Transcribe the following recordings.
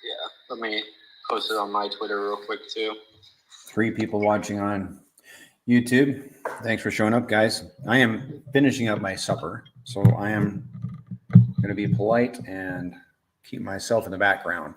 Yeah, let me post it on my Twitter real quick too. 3 people watching on YouTube. Thanks for showing up, guys. I am finishing up my supper, so I am going to be polite and keep myself in the background.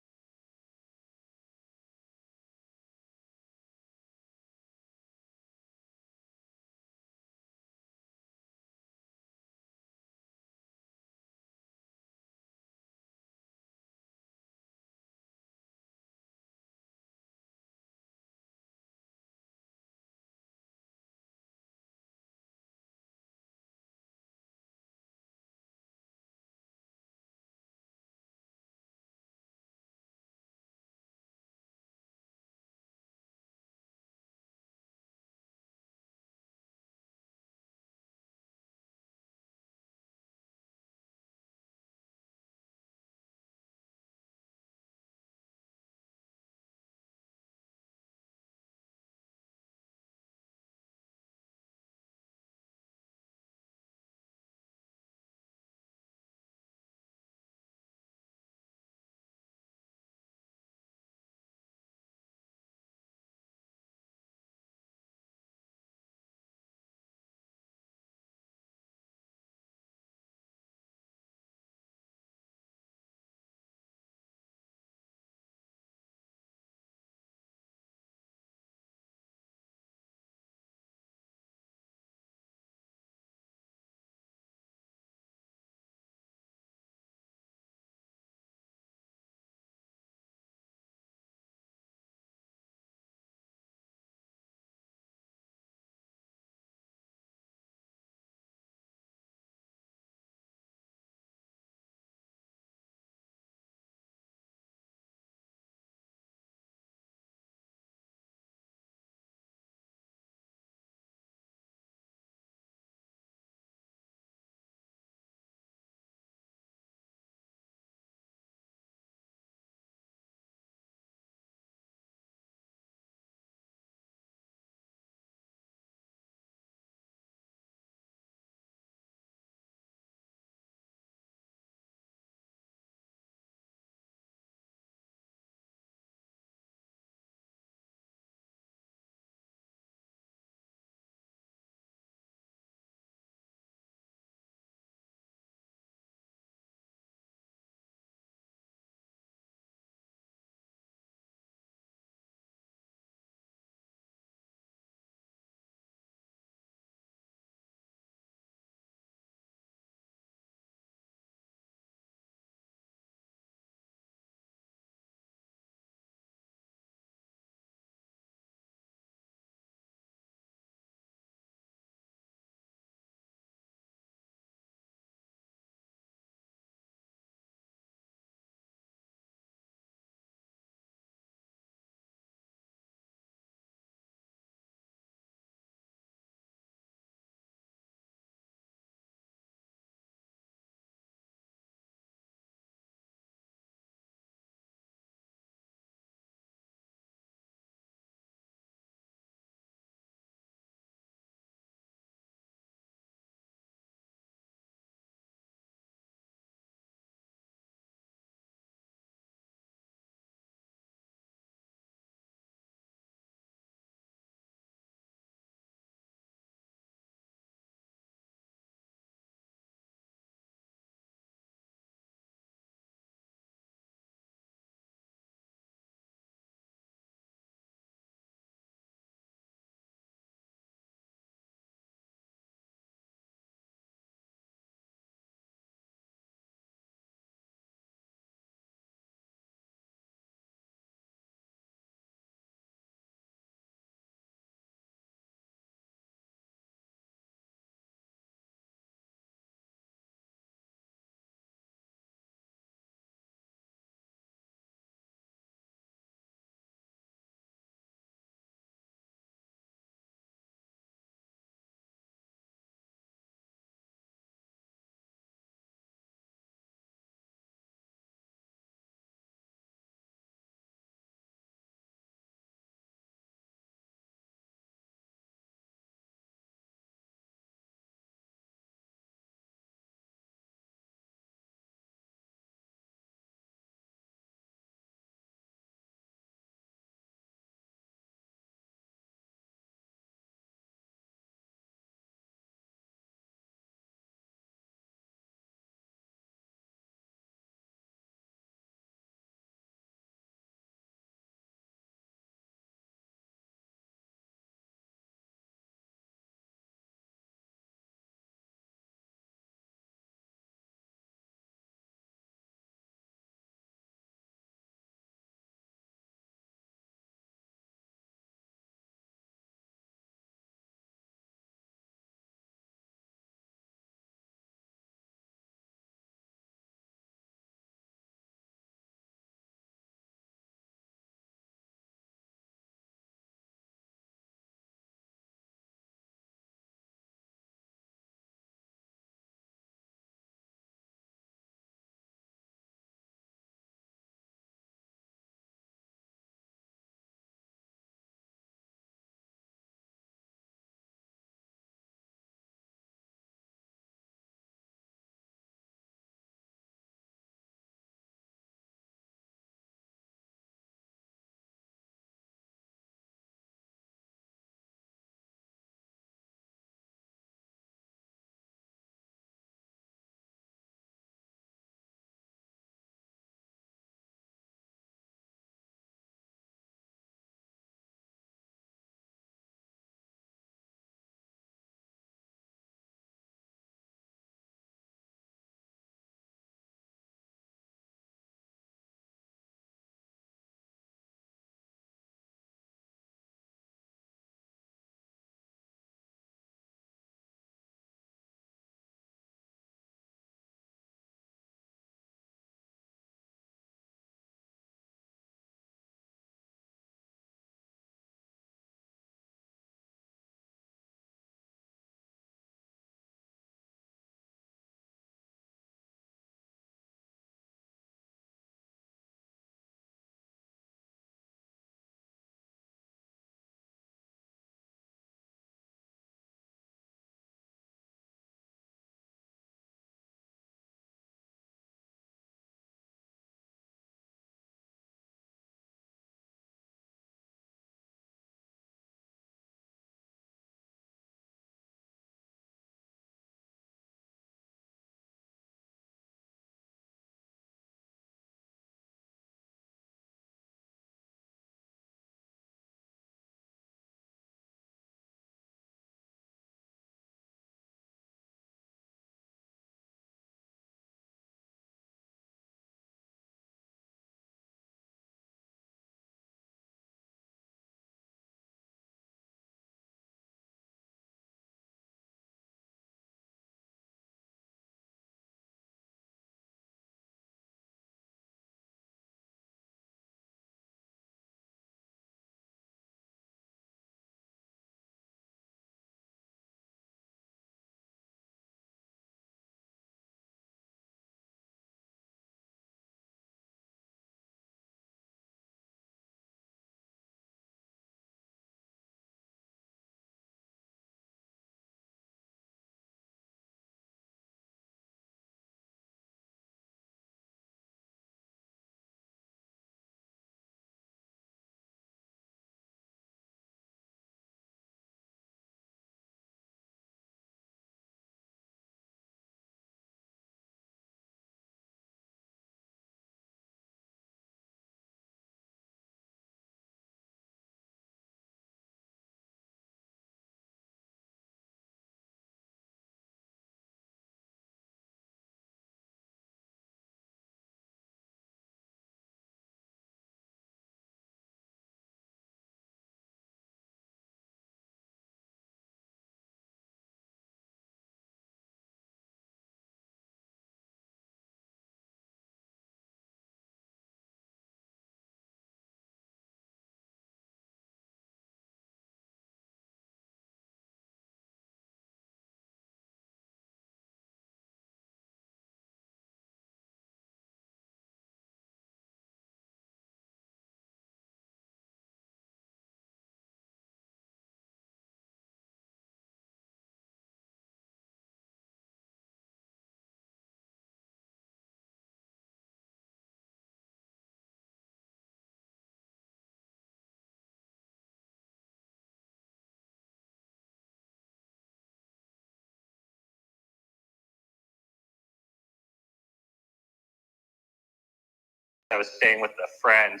I was staying with a friend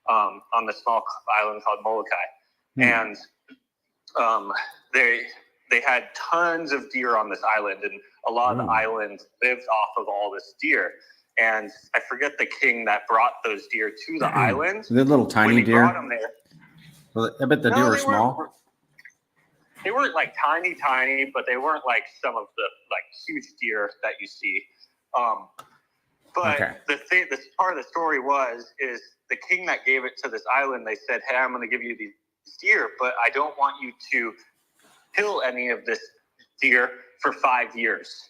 on the small island called Molokai, and they had tons of deer on this island, and a lot of the island lived off of all this deer. And I forget the king that brought those deer to the island. The little tiny deer. Brought them there. Well, I bet the deer were small. They weren't like tiny, but they weren't like some of the like huge deer that you see. But this part of the story is the king that gave it to this island. They said, "Hey, I'm going to give you these deer, but I don't want you to kill any of this deer for 5 years.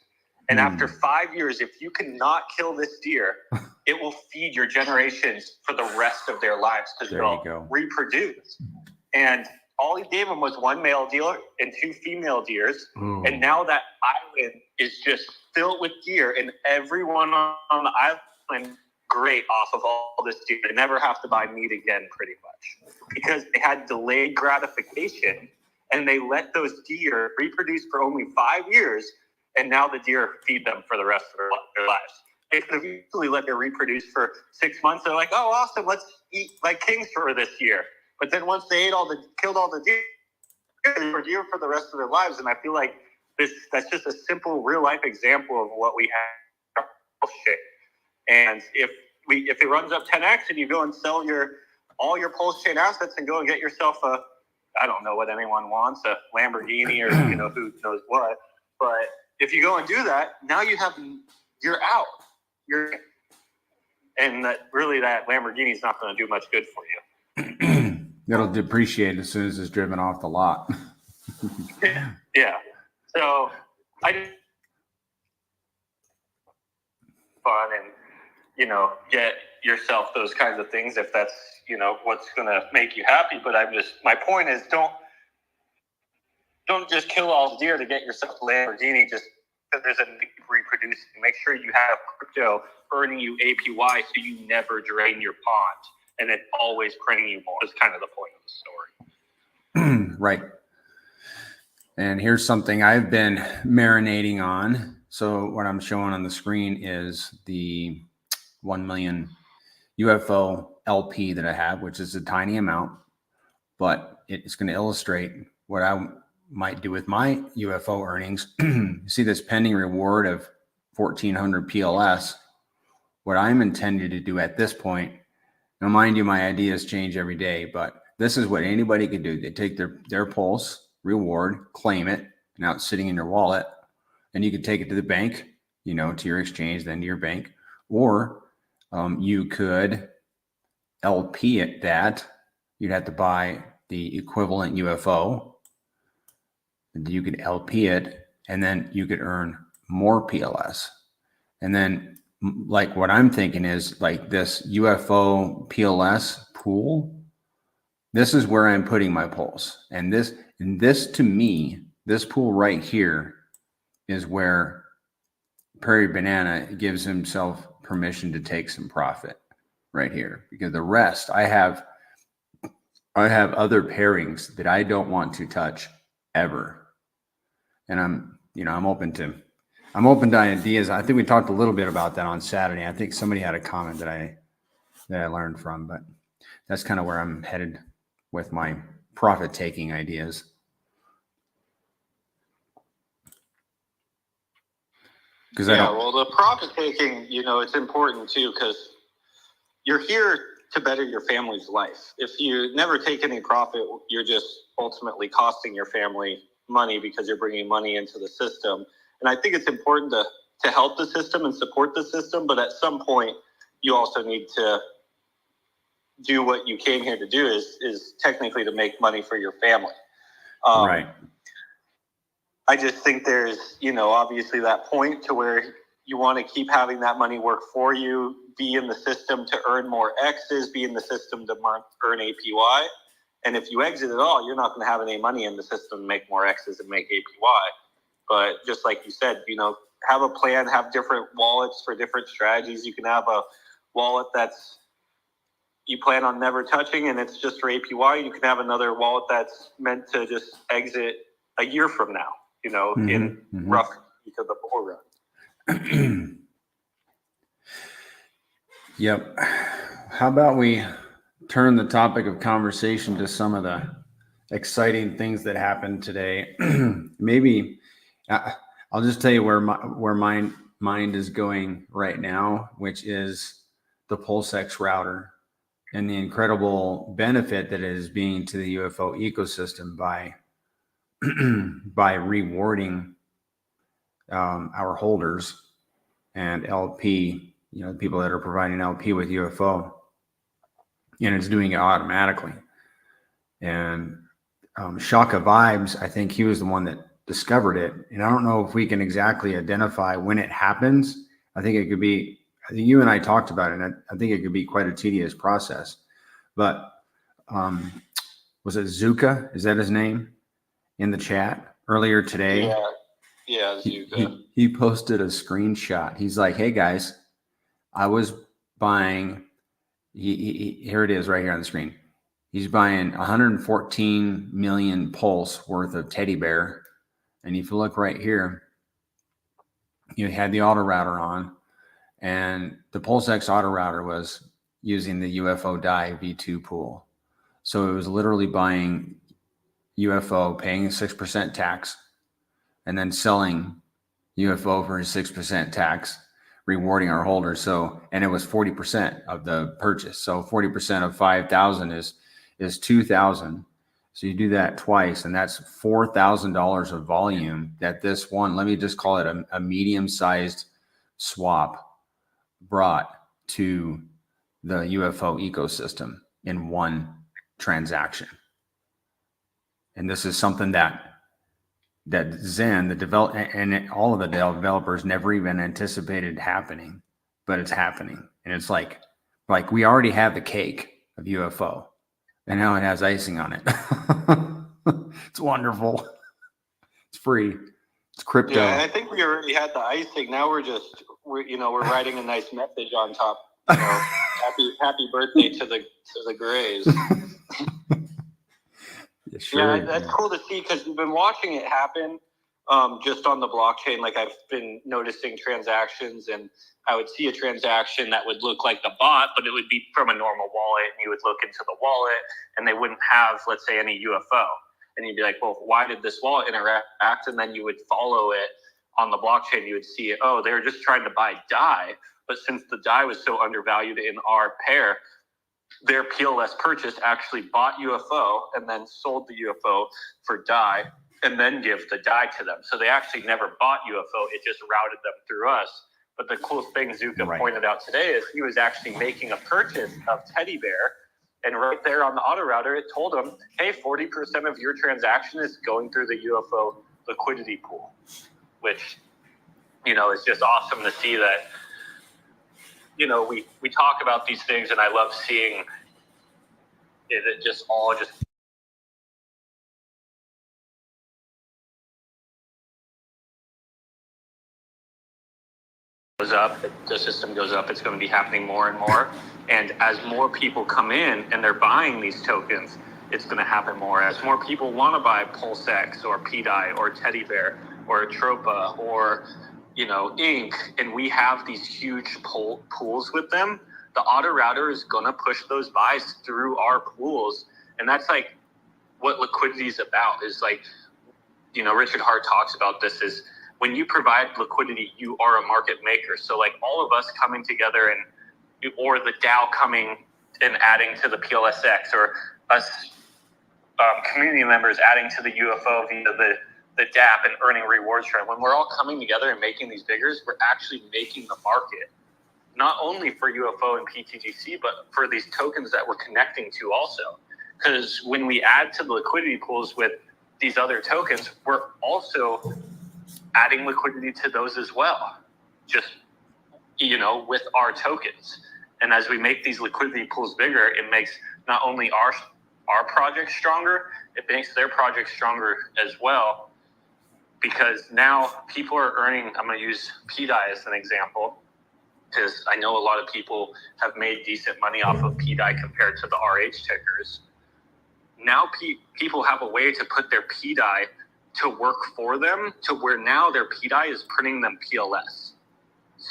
And after 5 years, if you cannot kill this deer, it will feed your generations for the rest of their lives because they'll reproduce." And all he gave them was one male deer and 2 female deers. And now that island is just filled with deer, and everyone on the island great off of all this deer. They never have to buy meat again, pretty much, because they had delayed gratification, and they let those deer reproduce for only 5 years, and now the deer feed them for the rest of their lives. They could have easily let them reproduce for 6 months. They're like, "Oh, awesome, let's eat like kings for this year." But then once they killed all the deer, they were deer for the rest of their lives. And I feel like that's just a simple real life example of what we have. And if it runs up 10x and you go and sell all your PulseChain assets and go and get yourself I don't know what anyone wants, a Lamborghini or who knows what. But if you go and do that, now you're out. And that Lamborghini is not going to do much good for you. It'll depreciate as soon as it's driven off the lot. Yeah. So I just fun and get yourself those kinds of things if that's what's going to make you happy. But my point is don't just kill all the deer to get yourself a Lamborghini just because there's a reproducing. Make sure you have crypto earning you APY so you never drain your pond. And it's always printing you more. Is kind of the point of the story. Right. And here's something I've been marinating on. So what I'm showing on the screen is the 1 million UFO LP that I have, which is a tiny amount, but it's going to illustrate what I might do with my UFO earnings. You see this pending reward of 1,400 PLS. What I'm intended to do at this point, now mind you, my ideas change every day, but this is what anybody could do. They take their pulse reward, claim it. Now it's sitting in your wallet, and you could take it to the bank, to your exchange, then to your bank, or you could LP it that. You'd have to buy the equivalent UFO. And you could LP it, and then you could earn more PLS. And then, like, what I'm thinking is like this UFO PLS pool. This is where I'm putting my pulse. And this to me, this pool right here is where Prairie Banana gives himself permission to take some profit right here, because the rest I have other pairings that I don't want to touch ever. And I'm open to ideas. I think we talked a little bit about that on Saturday. I think somebody had a comment that I learned from, but that's kind of where I'm headed with my profit taking ideas. Well, the profit taking, it's important too, because you're here to better your family's life. If you never take any profit, you're just ultimately costing your family money because you're bringing money into the system. And I think it's important to help the system and support the system, but at some point, you also need to do what you came here to do, is technically to make money for your family. Right. I just think there's, obviously that point to where you want to keep having that money work for you, be in the system to earn more X's, be in the system to earn APY. And if you exit at all, you're not going to have any money in the system to make more X's and make APY. But just like you said, have a plan, have different wallets for different strategies. You can have a wallet that's you plan on never touching and it's just for APY. You can have another wallet that's meant to just exit a year from now, in rough because of the bull run. Yep. How about we turn the topic of conversation to some of the exciting things that happened today? Maybe I'll just tell you where my mind is going right now, which is the PulseX router and the incredible benefit that it is being to the UFO ecosystem by by rewarding our holders and LP, the people that are providing LP with UFO, and it's doing it automatically. And Shaka Vibes, I think he was the one that discovered it. And I don't know if we can exactly identify when it happens. I think you and I talked about it, and I think it could be quite a tedious process. But was it Zuka? Is that his name? In the chat earlier today? Yeah, Zuka. He posted a screenshot. He's like, hey guys, I was buying, here it is right here on the screen. He's buying 114 million pulse worth of teddy bear. And if you look right here, you had the auto router on, and the PulseX auto router was using the UFO die V2 pool. So it was literally buying UFO, paying 6% tax, and then selling UFO for 6% tax, rewarding our holders. So, and it was 40% of the purchase. So 40% of 5,000 is 2,000. So you do that twice, and that's $4,000 of volume that this one, let me just call it a medium-sized swap, brought to the UFO ecosystem in one transaction. And this is something that Zen, and all of the developers never even anticipated happening, but it's happening. And it's like we already have the cake of UFO, and now it has icing on it. It's wonderful. It's free. It's crypto. Yeah, I think we already had the icing. Now we're writing a nice message on top. Happy birthday to the Grays. Yeah, sure. Yeah, that's cool to see, because we've been watching it happen just on the blockchain. Like, I've been noticing transactions, and I would see a transaction that would look like the bot, but it would be from a normal wallet, and you would look into the wallet and they wouldn't have, let's say, any UFO. And you'd be like, well, why did this wallet interact? And then you would follow it on the blockchain. You would see, oh, they were just trying to buy DAI. But since the DAI was so undervalued in our pair, their PLS purchase actually bought UFO and then sold the UFO for DAI and then give the DAI to them. So they actually never bought UFO. It just routed them through us. But the cool thing Zuka pointed out today is he was actually making a purchase of teddy bear. And right there on the auto router, it told him, hey, 40% of your transaction is going through the UFO liquidity pool, which, is just awesome to see that. We talk about these things, and I love seeing it just all just goes up. The system goes up. It's going to be happening more and more. And as more people come in and they're buying these tokens, it's going to happen more. As more people want to buy PulseX or pDAI or Teddy Bear or Tropa or Ink, and we have these huge pools with them, the auto router is going to push those buys through our pools. And that's like what liquidity is about. Is like, Richard Hart talks about this, is when you provide liquidity, you are a market maker. So like all of us coming together or the DAO coming and adding to the PLSX, or us community members adding to the UFO via the DApp and earning rewards from it. When we're all coming together and making these figures, we're actually making the market, not only for UFO and pTGC, but for these tokens that we're connecting to also. Because when we add to the liquidity pools with these other tokens, we're also adding liquidity to those as well, just, with our tokens. And as we make these liquidity pools bigger, it makes not only our project stronger, it makes their project stronger as well. Because now people are earning, I'm going to use pDAI as an example, because I know a lot of people have made decent money off of pDAI compared to the RH tickers. Now people have a way to put their pDAI to work for them, to where now their pDAI is printing them PLS.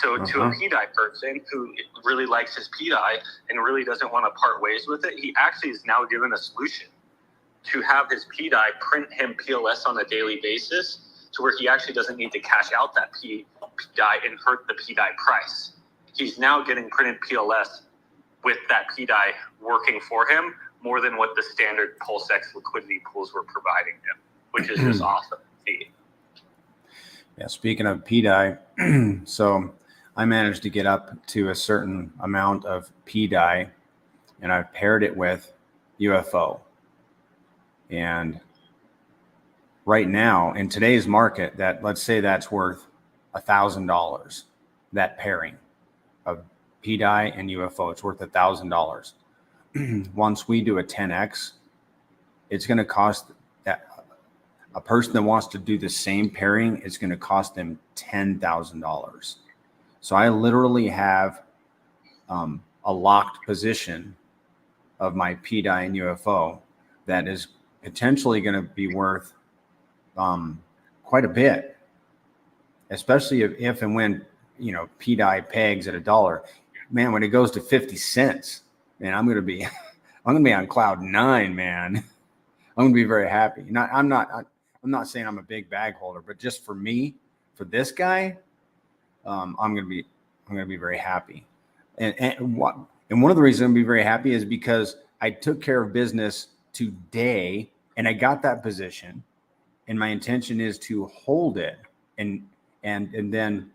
So to a PDI person who really likes his PDI and really doesn't want to part ways with it, he actually is now given a solution to have his PDI print him PLS on a daily basis, to where he actually doesn't need to cash out that PDI and hurt the PDI price. He's now getting printed PLS with that PDI working for him more than what the standard PulseX liquidity pools were providing him, which is just awesome to see. Yeah, speaking of PDI, so I managed to get up to a certain amount of PDI, and I've paired it with UFO. And right now, in today's market, that let's say that's worth $1,000, that pairing of PDI and UFO, it's worth $1,000. Once we do a 10x, it's going to cost that a person that wants to do the same pairing is going to cost them $10,000. So I literally have a locked position of my PDI and UFO that is potentially going to be worth quite a bit, especially if and when, you know, PDI pegs at $1. Man, when it goes to 50 cents, man, I'm gonna be on cloud 9, man. I'm gonna be very happy. I'm not saying I'm a big bag holder, but just for me, for this guy, I'm gonna be very happy. And one of the reasons I'm gonna be very happy is because I took care of business today and I got that position, and my intention is to hold it, and then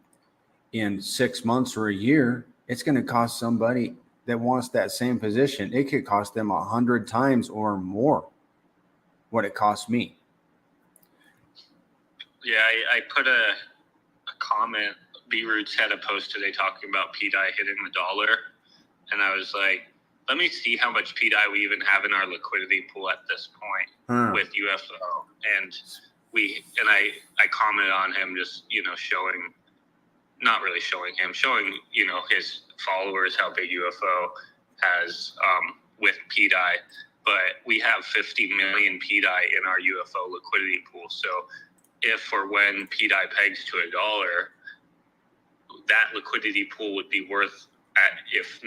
in 6 months or a year, it's going to cost somebody that wants that same position. It could cost them 100 times or more what it cost me. Yeah, I put a comment. B-Roots had a post today talking about PDI hitting $1, and I was like, let me see how much PDI we even have in our liquidity pool at this point with UFO. And I commented on him, just, you know, showing his followers how big UFO has with PDI. But we have 50 million PDI in our UFO liquidity pool. So if or when PDI pegs to $1, that liquidity pool would be worth, if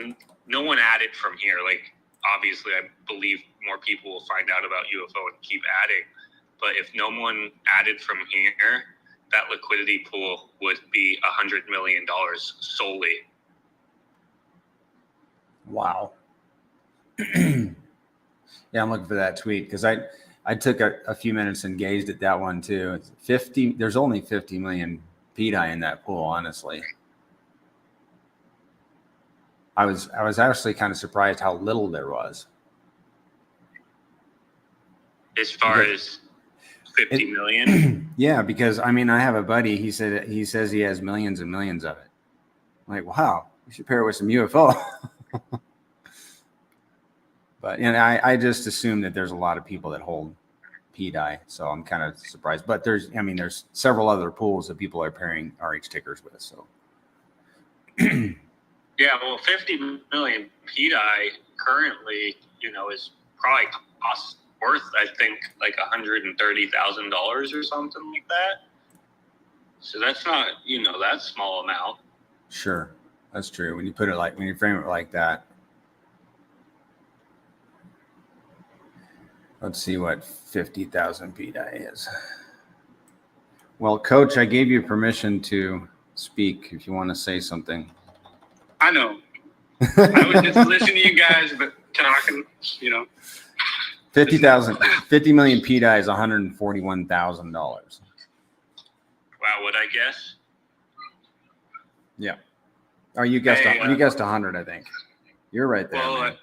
no one added from here, like obviously I believe more people will find out about UFO and keep adding. But if no one added from here, that liquidity pool would be $100 million solely. Wow. Yeah, I'm looking for that tweet because I took a few minutes and gazed at that one too. It's 50. There's only 50 million PDI in that pool. Honestly, I was actually kind of surprised how little there was. As far as 50 million? Yeah, because I mean, I have a buddy. He says he has millions and millions of it. I'm like, wow, we should pair it with some UFO. But I just assume that there's a lot of people that hold PDI, so I'm kind of surprised. But there's several other pools that people are pairing RH tickers with. So yeah, well, 50 million PDI currently, is probably worth, I think, like $130,000 or something like that. So that's not, that small amount. Sure, that's true. When you frame it like that. Let's see what 50,000 PDI is. Well, Coach, I gave you permission to speak if you want to say something. I know. I was just listening to you guys, but talking, 50 million PDI is $141,000. Wow, would I guess? Yeah. Oh, you guessed 100, I think. You're right there.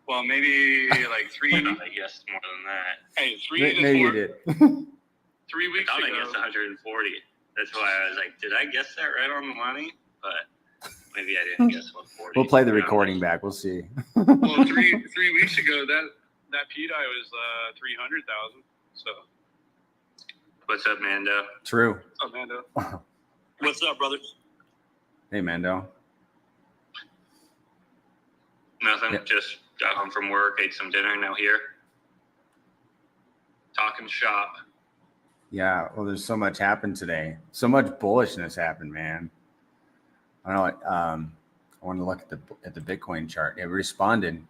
Well, maybe like three. I guessed more than that. Hey, maybe you did. 3 weeks I thought ago. I guessed 140. That's why I was like, did I guess that right on the money? But maybe I didn't guess 140. We'll play the recording back. We'll see. Well, 3 weeks ago, that PDI was 300,000. So. What's up, Mando? True. What's up, Mando? What's up, brothers? Hey, Mando. Nothing. Yep. Just got home from work, ate some dinner, now here. Talking shop. Yeah, well, there's so much happened today. So much bullishness happened, man. I don't know. I want to look at the Bitcoin chart. It responded,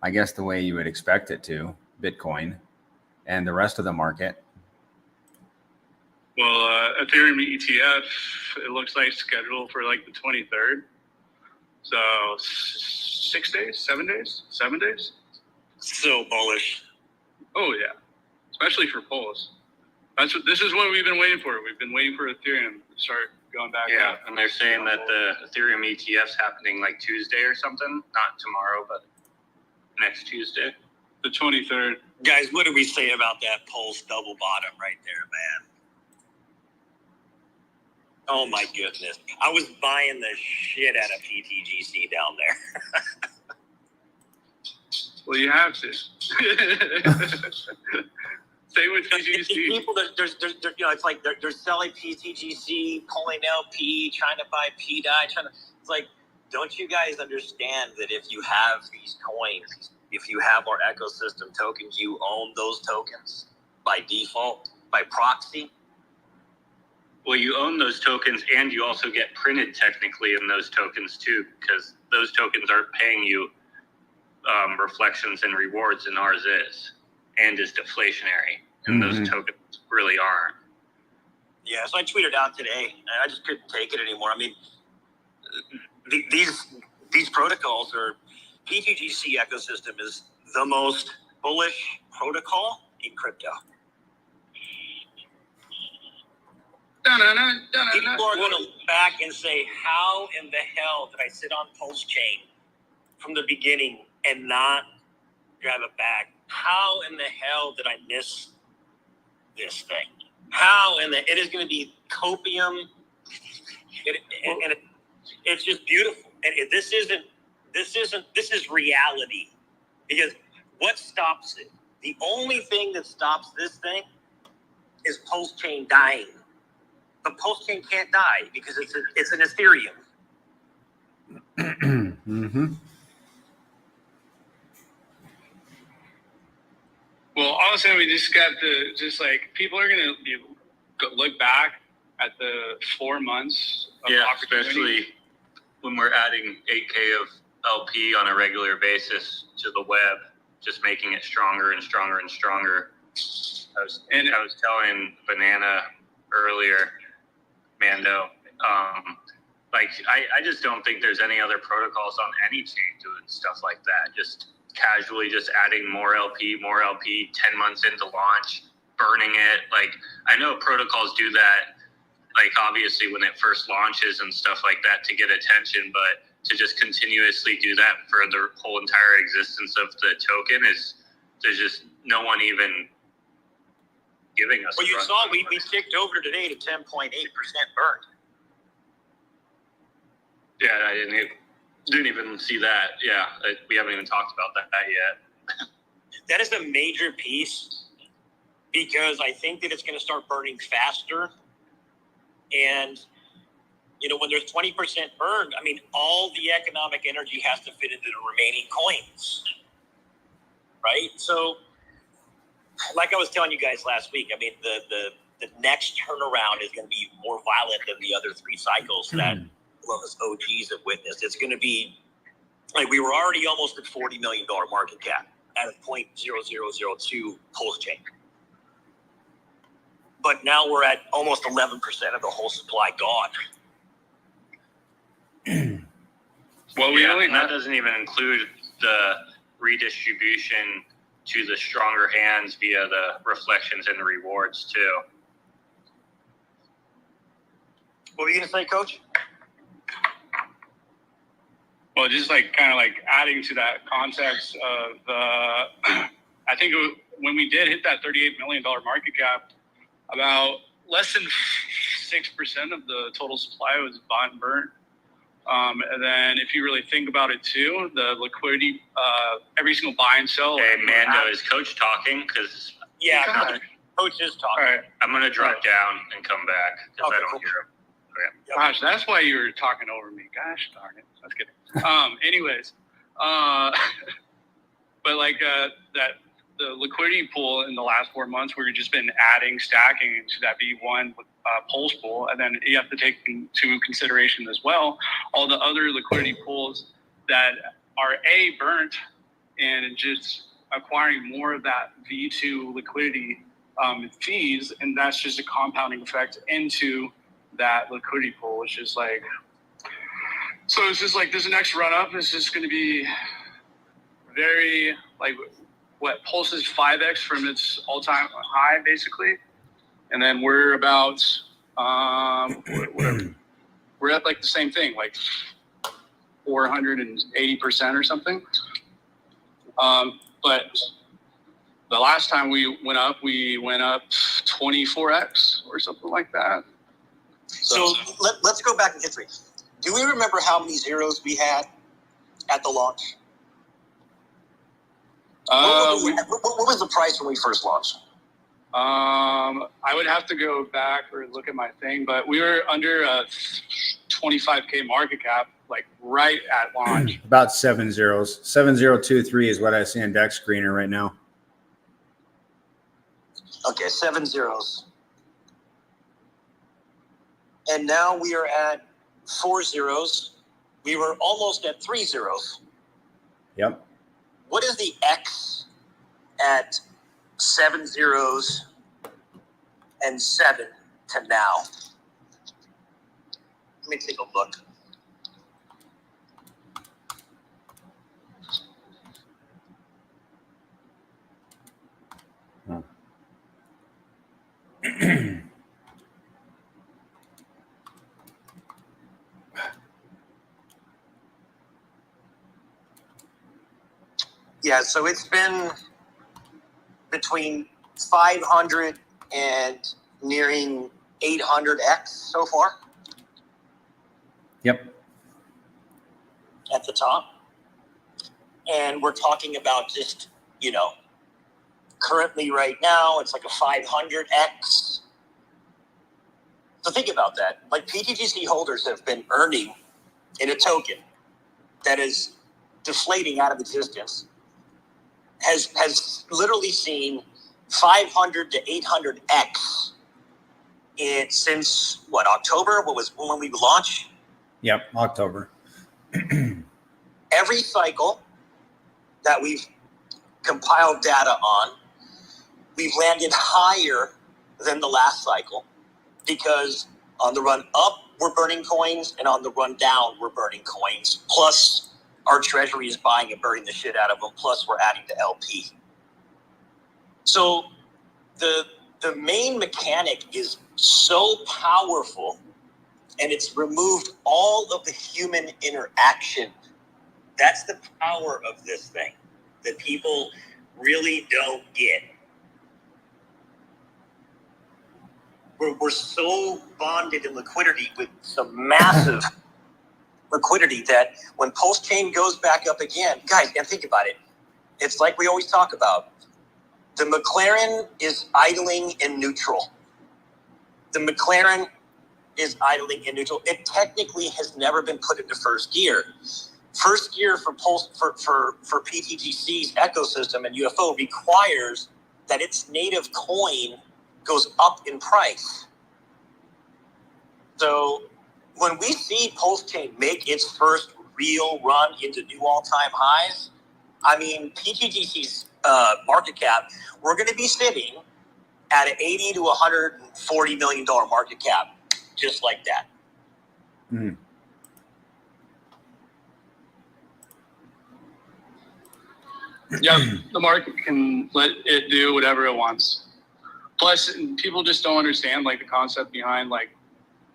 I guess, the way you would expect it to, Bitcoin, and the rest of the market. Well, Ethereum ETF, it looks like scheduled for like the 23rd. So 6 days, 7 days, 7 days. So bullish. Oh yeah, especially for Pulse. This is what we've been waiting for. We've been waiting for Ethereum to start going back Yeah, up. and they're saying that the Ethereum ETF's happening like Tuesday or something. Not tomorrow, but next Tuesday. The 23rd. Guys, what do we say about that Pulse double bottom right there, man? Oh my goodness. I was buying the shit out of pTGC down there. Well, you have to. Same with PTGC. People, there's, you know, it's like they're selling pTGC, pulling out P, trying to buy PDI, it's like, don't you guys understand that if you have these coins, if you have our ecosystem tokens, you own those tokens by default, by proxy? Well, you own those tokens, and you also get printed technically in those tokens too, because those tokens aren't paying you reflections and rewards, and ours is, and is deflationary, and those tokens really aren't. Yeah, so I tweeted out today, and I just couldn't take it anymore. I mean, these protocols are, pTGC ecosystem is the most bullish protocol in crypto. People are going to look back and say, how in the hell did I sit on PulseChain from the beginning and not grab it back? How in the hell did I miss this thing? How in the, it is going to be copium. It's just beautiful. And this is reality. Because what stops it? The only thing that stops this thing is PulseChain dying. But PulseChain can't die because it's an Ethereum. Well, honestly, we just got to people are going to look back at the 4 months of opportunity. Especially when we're adding 8K of LP on a regular basis to the web, just making it stronger and stronger and stronger. I was telling Banana earlier, Mando, I just don't think there's any other protocols on any chain doing stuff like that. Just casually just adding more LP, 10 months into launch, burning it. Like, I know protocols do that, like obviously when it first launches and stuff like that to get attention, but to just continuously do that for the whole entire existence of the token there's just no one even giving us. Well, you saw we ticked over today to 10.8% burned. Yeah, I didn't even see that. Yeah, we haven't even talked about that yet. That is a major piece because I think that it's going to start burning faster. And, you know, when there's 20% burned, I mean, all the economic energy has to fit into the remaining coins, right? So, like I was telling you guys last week, I mean, the next turnaround is going to be more violent than the other 3 cycles that us OGs have witnessed. It's going to be like we were already almost at $40 million market cap at a 0.0002 PulseChain. But now we're at almost 11% of the whole supply gone. Well, that doesn't even include the redistribution to the stronger hands via the reflections and the rewards too. What were you going to say, Coach? Well, just kind of adding to that context of, I think when we did hit that $38 million market cap, about less than 6% of the total supply was bought and burnt. And then if you really think about it too, the liquidity, every single buy and sell. Hey, Mando, is Coach talking? Because Coach is talking. All right. I'm going to drop down and come back because I don't hear him. Yep. Gosh, that's why you were talking over me. Gosh darn it. That's good. Anyways, but that the liquidity pool in the last 4 months, we've just been stacking into that V1 pulse pool. And then you have to take into consideration as well all the other liquidity pools that are burnt and just acquiring more of that V2 liquidity fees. And that's just a compounding effect into that liquidity pool, which is like, so it's just like this next run up is just going to be very like what Pulse is 5x from its all-time high basically, and then we're about whatever, we're at like the same thing, like 480% or something. But the last time we went up 24x or something like that. So let's go back in history. Do we remember how many zeros we had at the launch? What was the price when we first launched? I would have to go back or look at my thing, but we were under a 25K market cap, like right at launch. About 7 zeros. 7023 is what I see on Dex Screener right now. Okay, 7 zeros. And now we are at 4 zeros. We were almost at 3 zeros. Yep. What is the X at 7 zeros and 7 to now? Let me take a look. Yeah, so it's been between 500 and nearing 800x so far. Yep. At the top. And we're talking about just, currently right now, it's like a 500x. So think about that. Like pTGC holders have been earning in a token that is deflating out of existence. Has literally seen 500 to 800x since October? What was when we launched? Yep, October. Every cycle that we've compiled data on, we've landed higher than the last cycle because on the run up, we're burning coins, and on the run down, we're burning coins. Plus, our treasury is buying and burning the shit out of them. Plus, we're adding to LP. So the main mechanic is so powerful, and it's removed all of the human interaction. That's the power of this thing that people really don't get. We're so bonded in liquidity with some massive liquidity that when PulseChain goes back up again, guys, and think about it, it's like we always talk about. The McLaren is idling in neutral. The McLaren is idling in neutral. It technically has never been put into first gear. First gear for pTGC's ecosystem and UFO requires that its native coin goes up in price. So when we see PulseChain make its first real run into new all-time highs, I mean, pTGC's market cap, we're going to be sitting at an $80 to $140 million market cap, just like that. Mm. Yeah, the market can let it do whatever it wants. Plus, people just don't understand like the concept behind like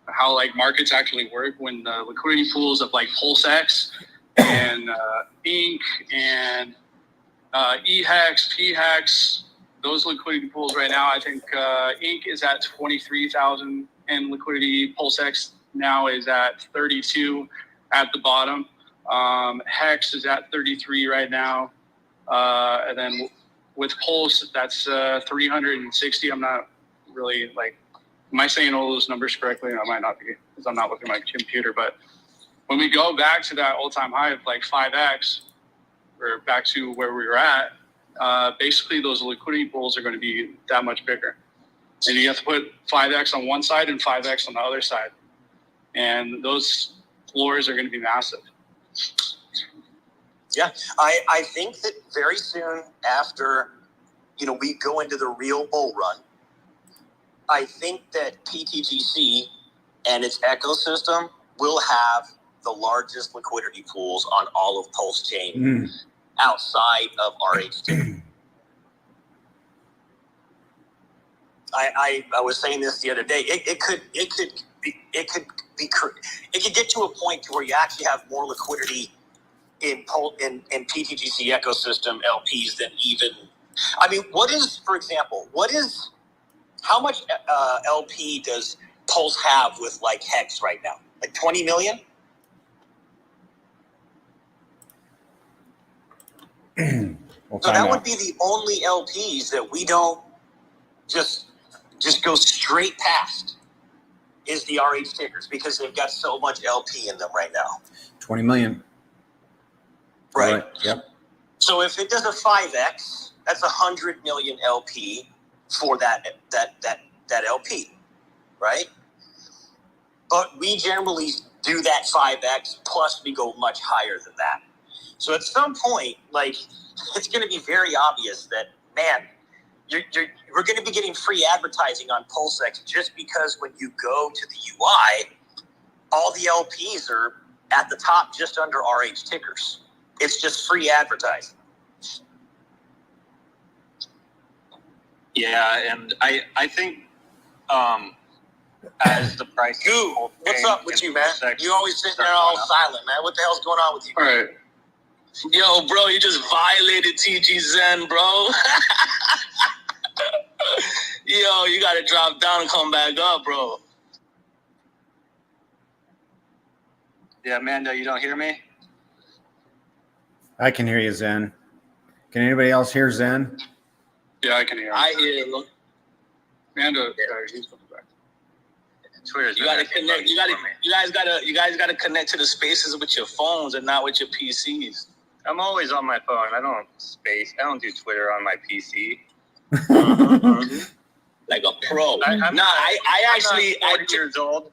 how like markets actually work when the liquidity pools of like PulseX and Inc. and eHex, pHex, those liquidity pools right now, I think Inc. is at 23,000 and liquidity. PulseX now is at 32 at the bottom. Hex is at 33 right now. And then with Pulse, that's 360. I'm not really like, am I saying all those numbers correctly? I might not be because I'm not looking at my computer. But when we go back to that all-time high of like 5x, or back to where we were at, basically those liquidity pools are going to be that much bigger. And you have to put 5x on one side and 5x on the other side. And those floors are going to be massive. Yeah, I think that very soon after, we go into the real bull run, I think that pTGC and its ecosystem will have the largest liquidity pools on all of PulseChain outside of RH2. I was saying this the other day. It could get to a point to where you actually have more liquidity in pTGC ecosystem LPs than even. I mean, how much LP does Pulse have with like Hex right now? Like 20 million? So that would be the only LPs that we don't just go straight past is the RH tickers, because they've got so much LP in them right now. 20 million. Right. Yep. So if it does a 5x, that's 100 million LP for that LP, right? But we generally do that 5x plus we go much higher than that. So at some point, like, it's going to be very obvious that, man, we're going to be getting free advertising on PulseX just because when you go to the UI, all the LPs are at the top just under RH tickers. It's just free advertising. Yeah, and I think as the price. Goo, what's up with you, man? You always sitting there all silent, man. What the hell's going on with you? All right. Yo, bro, you just violated TG Zen, bro. Yo, you gotta drop down and come back up, bro. Yeah, Amanda, you don't hear me? I can hear you, Zen. Can anybody else hear Zen? Yeah, I can hear him. I hear him. Amanda, he's coming back. Twitter's You gotta connect. You guys gotta connect to the spaces with your phones and not with your PCs. I'm always on my phone. I don't do Twitter on my PC. Like a pro. I'm 40 years old.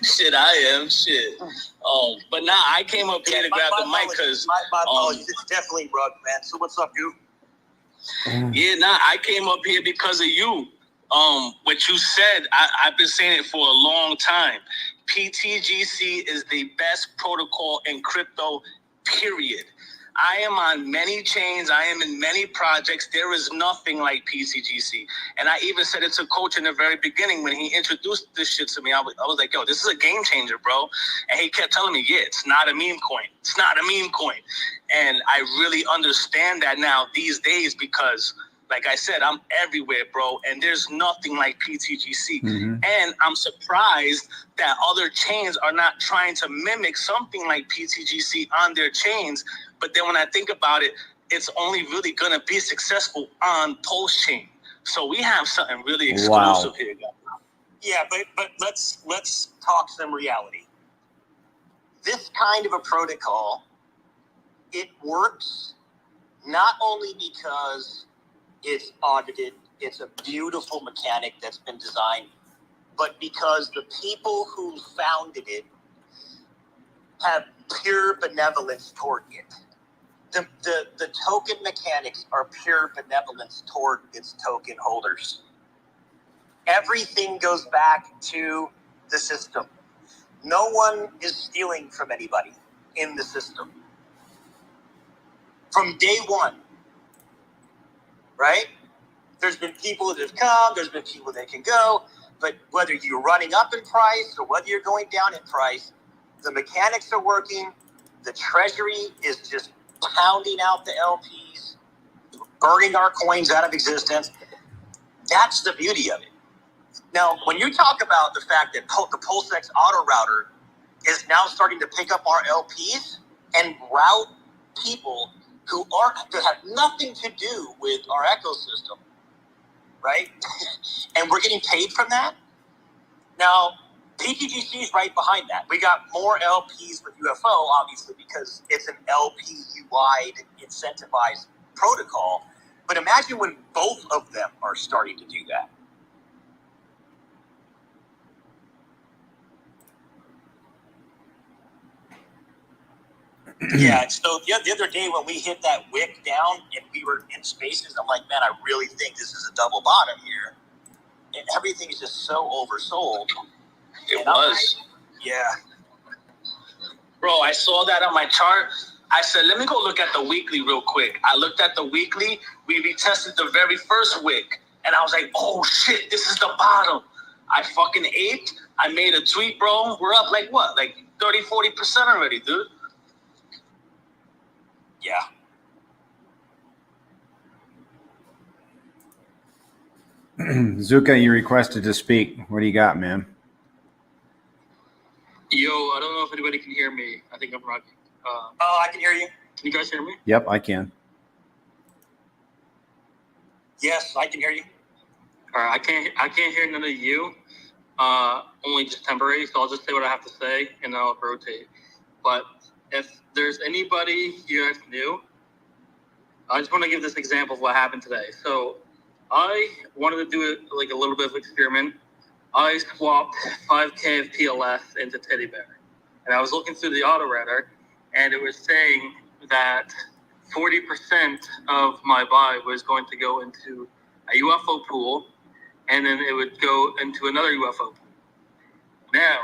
Shit, I am. Shit. But nah, I came up here to grab the mic because. My apologies. It's definitely Rug, man. So what's up, you? Yeah, nah, I came up here because of you. What you said, I've been saying it for a long time. pTGC is the best protocol in crypto, period. I am on many chains. I am in many projects. There is nothing like pTGC. And I even said it to Coach in the very beginning when he introduced this shit to me. I was like, yo, this is a game changer, bro. And he kept telling me, yeah, it's not a meme coin. It's not a meme coin. And I really understand that now these days because, like I said, I'm everywhere, bro, and there's nothing like pTGC. And I'm surprised that other chains are not trying to mimic something like pTGC on their chains. But then when I think about it, it's only really going to be successful on PulseChain. So we have something really exclusive here, guys. Yeah, but let's talk some reality. This kind of a protocol, it works not only because it's audited, it's a beautiful mechanic that's been designed, but because the people who founded it have pure benevolence toward it. The token mechanics are pure benevolence toward its token holders. Everything goes back to the system. No one is stealing from anybody in the system. From day one, right? There's been people that have come, there's been people that can go, but whether you're running up in price or whether you're going down in price, the mechanics are working. The treasury is just pounding out the LPs, burning our coins out of existence. That's the beauty of it. Now, when you talk about the fact that the PulseX auto router is now starting to pick up our LPs and route people that have nothing to do with our ecosystem, right? And we're getting paid from that. Now, PTGC is right behind that. We got more LPs with UFO, obviously, because it's an LP-wide incentivized protocol. But imagine when both of them are starting to do that. Yeah, so the other day when we hit that wick down and we were in spaces, I'm like, man, I really think this is a double bottom here. And everything is just so oversold. It was. Yeah. Bro, I saw that on my chart. I said, let me go look at the weekly real quick. I looked at the weekly. We retested the very first wick. And I was like, oh, shit, this is the bottom. I fucking aped. I made a tweet, bro. We're up like what? Like 30, 40% already, dude. Yeah. Zuka, you requested to speak. What do you got, man? Yo, I don't know if anybody can hear me. I think I'm rocking. I can hear you. Can you guys hear me? Yep, I can. Yes, I can hear you. All right, I can't hear none of you. Only just temporary. So I'll just say what I have to say, and then I'll rotate. But if there's anybody you guys knew, I just want to give this example of what happened today. So I wanted to do it like a little bit of experiment. I swapped 5K of PLS into Teddy Bear. And I was looking through the auto router, and it was saying that 40% of my buy was going to go into a UFO pool, and then it would go into another UFO pool. Now,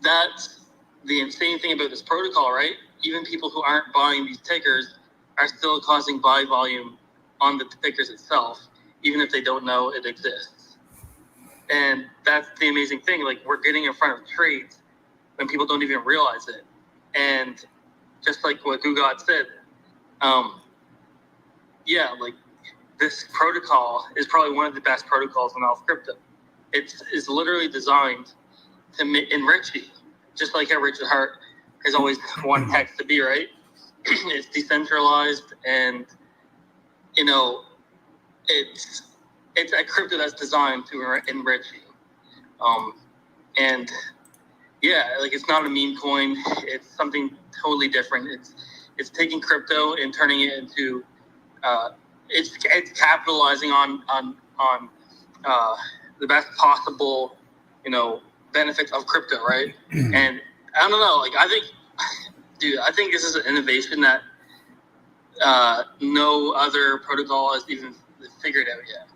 that's the insane thing about this protocol, right? Even people who aren't buying these tickers are still causing buy volume on the tickers itself, even if they don't know it exists. And that's the amazing thing. Like, we're getting in front of trades when people don't even realize it. And just like what Gugat said, yeah, like this protocol is probably one of the best protocols in all of crypto. It's literally designed to enrich you, just like how Richard Hart has always wanted Hex to be, right? It's decentralized, and you know, it's a crypto that's designed to enrich you. And yeah, like it's not a meme coin. It's something totally different. It's taking crypto and turning it into it's capitalizing on the best possible, you know, benefits of crypto, right? And I don't know, like I think this is an innovation that no other protocol has even figured out yet.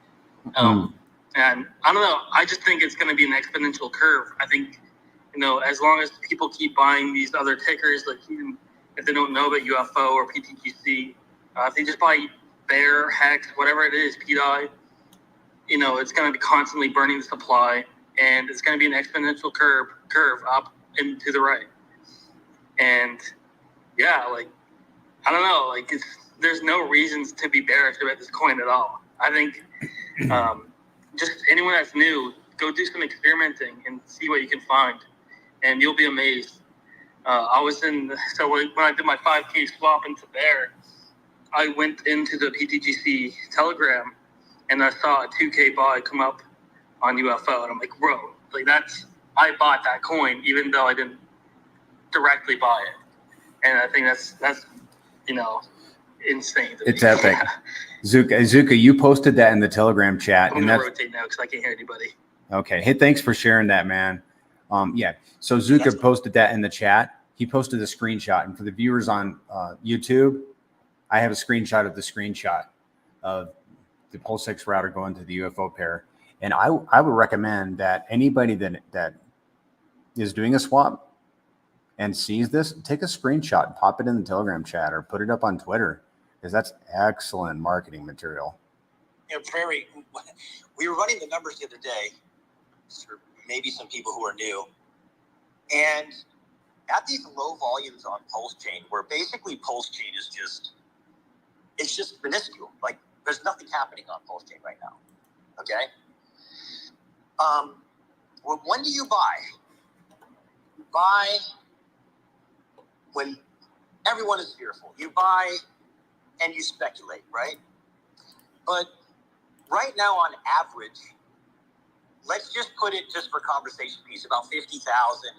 And I don't know, I just think it's going to be an exponential curve. I think, you know, as long as people keep buying these other tickers, like even if they don't know about UFO or PTGC, if they just buy Bear, Hex, whatever it is, PDI, you know, it's going to be constantly burning the supply, and it's going to be an exponential curve up and to the right. And yeah, like, I don't know, like there's no reasons to be bearish about this coin at all. I think just anyone that's new, go do some experimenting and see what you can find, and you'll be amazed. When I did my 5K swap into Bear, I went into the PTGC Telegram, and I saw a 2K buy come up on UFO, and I'm like, bro, like I bought that coin even though I didn't directly buy it, and I think that's you know, insane. It's epic. Zuka, you posted that in the Telegram chat. I'm gonna rotate now because I can't hear anybody. Okay. Hey, thanks for sharing that, man. Yeah. So Zuka posted that in the chat. He posted a screenshot, and for the viewers on YouTube, I have a screenshot of the screenshot of the PulseChain router going to the UFO pair. And I would recommend that anybody that is doing a swap and sees this, take a screenshot and pop it in the Telegram chat or put it up on Twitter, because that's excellent marketing material. You know, Prairie, we were running the numbers the other day for maybe some people who are new. And at these low volumes on PulseChain, where basically PulseChain is just minuscule. Like, there's nothing happening on PulseChain right now. Okay? Well, when do you buy? You buy when everyone is fearful. You buy and you speculate, right? But right now, on average, let's just put it just for conversation piece, about 50,000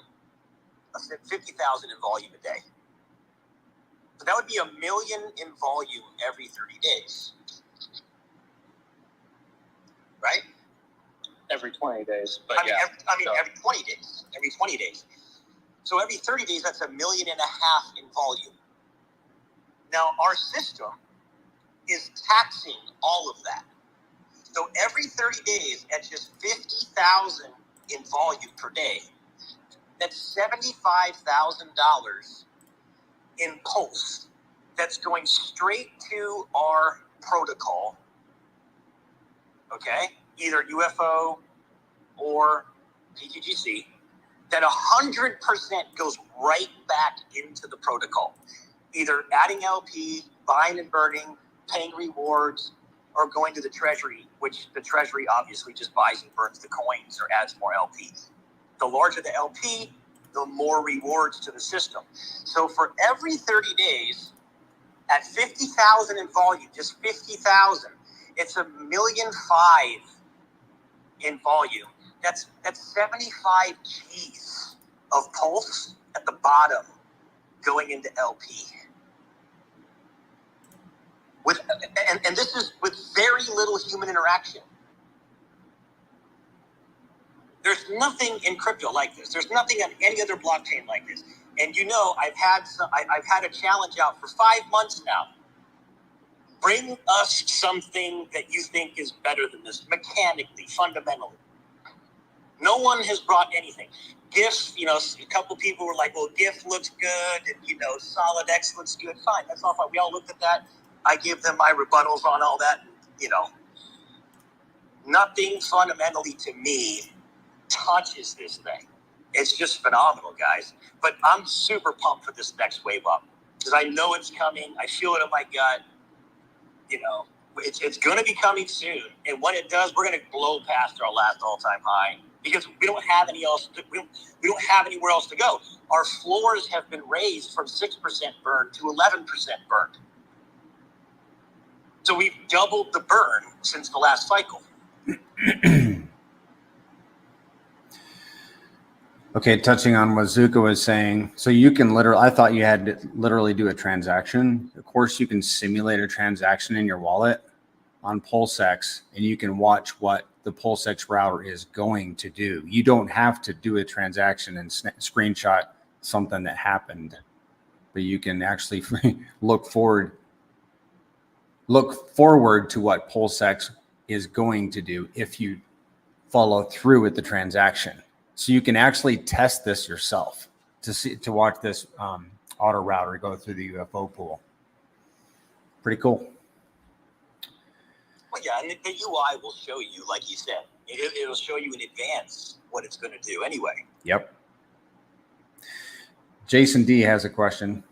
in volume a day. So that would be 1 million in volume every 30 days. Right? Every 20 days. But every 20 days. Every 20 days. So every 30 days, that's 1.5 million in volume. Now, our system is taxing all of that. So every 30 days, at just 50,000 in volume per day, that's $75,000 in pulse. That's going straight to our protocol. Okay, either UFO or pTGC. That 100% goes right back into the protocol. Either adding LP, buying and burning, paying rewards, or going to the treasury, which the treasury obviously just buys and burns the coins or adds more LP. The larger the LP, the more rewards to the system. So for every 30 days, at 50,000 in volume, just 50,000, it's 1.5 million in volume. That's 75 G's of pulse at the bottom going into LP. And this is with very little human interaction. There's nothing in crypto like this. There's nothing on any other blockchain like this. And I've had a challenge out for 5 months now. Bring us something that you think is better than this, mechanically, fundamentally. No one has brought anything. GIF, a couple people were like, well, GIF looks good, and, Solid X looks good. Fine, that's all fine. We all looked at that. I gave them my rebuttals on all that. Nothing fundamentally to me touches this thing. It's just phenomenal, guys. But I'm super pumped for this next wave up because I know it's coming. I feel it in my gut. It's going to be coming soon. And when it does, we're going to blow past our last all-time high because we don't have we don't have anywhere else to go. Our floors have been raised from 6% burn to 11% burn. So we've doubled the burn since the last cycle. Okay, touching on what Zuka was saying. So you can I thought you had to literally do a transaction. Of course, you can simulate a transaction in your wallet on PulseX, and you can watch what the PulseX router is going to do. You don't have to do a transaction and screenshot something that happened, but you can actually look forward to what PulseX is going to do if you follow through with the transaction. So you can actually test this yourself to watch this auto router go through the UFO pool. Pretty cool. Well, yeah, and the UI will show you, like you said, it'll show you in advance what it's going to do anyway. Yep. Jason D has a question.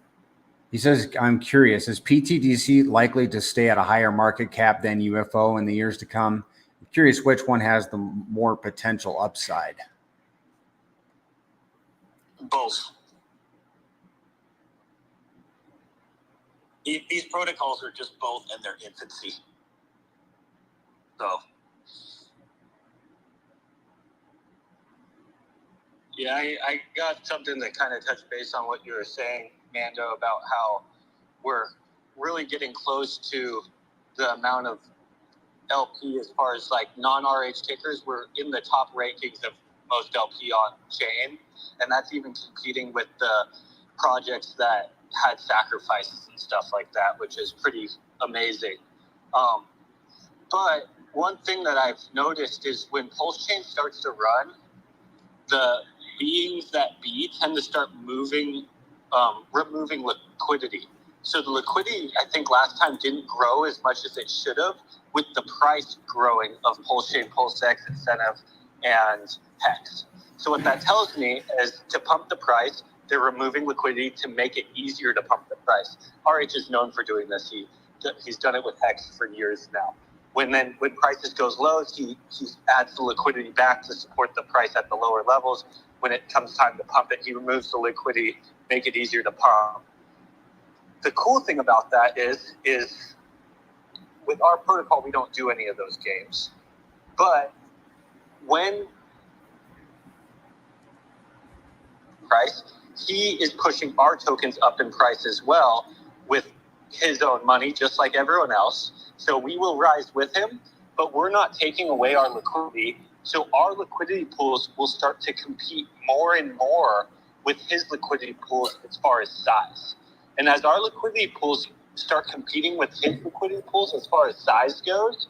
He says, I'm curious, is pTGC likely to stay at a higher market cap than UFO in the years to come? I'm curious which one has the more potential upside. Both. These protocols are just both in their infancy. So. Yeah, I got something that kind of touched base on what you were saying, Mando, about how we're really getting close to the amount of LP as far as like non-RH tickers. We're in the top rankings of most LP on chain, and that's even competing with the projects that had sacrifices and stuff like that, which is pretty amazing. But one thing that I've noticed is when PulseChain starts to run, the beings that be tend to start removing liquidity. So the liquidity, I think last time didn't grow as much as it should have, with the price growing of PulseChain, PulseX, Incentive, and Hex. So what that tells me is to pump the price, they're removing liquidity to make it easier to pump the price. RH is known for doing this. He's done it with Hex for years now. When prices goes low, he adds the liquidity back to support the price at the lower levels. When it comes time to pump it, he removes the liquidity, make it easier to pump. The cool thing about that is with our protocol, we don't do any of those games. But when price, he is pushing our tokens up in price as well with his own money, just like everyone else. So we will rise with him, but we're not taking away our liquidity. So our liquidity pools will start to compete more and more with his liquidity pools as far as size. And as our liquidity pools start competing with his liquidity pools as far as size goes,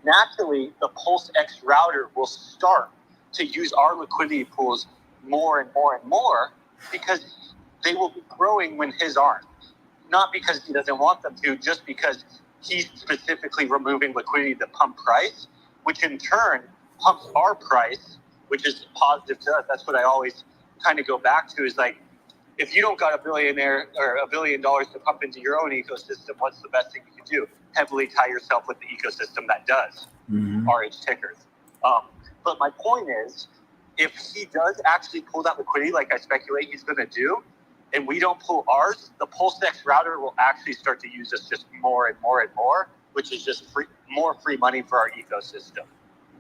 naturally the PulseX router will start to use our liquidity pools more and more and more because they will be growing when his aren't. Not because he doesn't want them to, just because he's specifically removing liquidity to pump price, which in turn pumps our price, which is positive to us. That's what I always kind of go back to is like, if you don't got $1 billion or $1 billion to pump into your own ecosystem, what's the best thing you can do? Heavily tie yourself with the ecosystem that does RH tickers. But my point is, if he does actually pull that liquidity, like I speculate he's going to do, and we don't pull ours, the PulseX router will actually start to use us just more and more and more, which is just more free money for our ecosystem.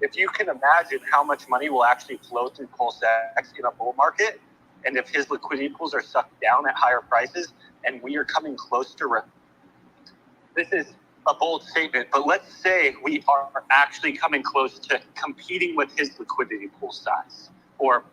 If you can imagine how much money will actually flow through PulseX in a bull market, and if his liquidity pools are sucked down at higher prices, and we are coming close to this is a bold statement, but let's say we are actually coming close to competing with his liquidity pool size, or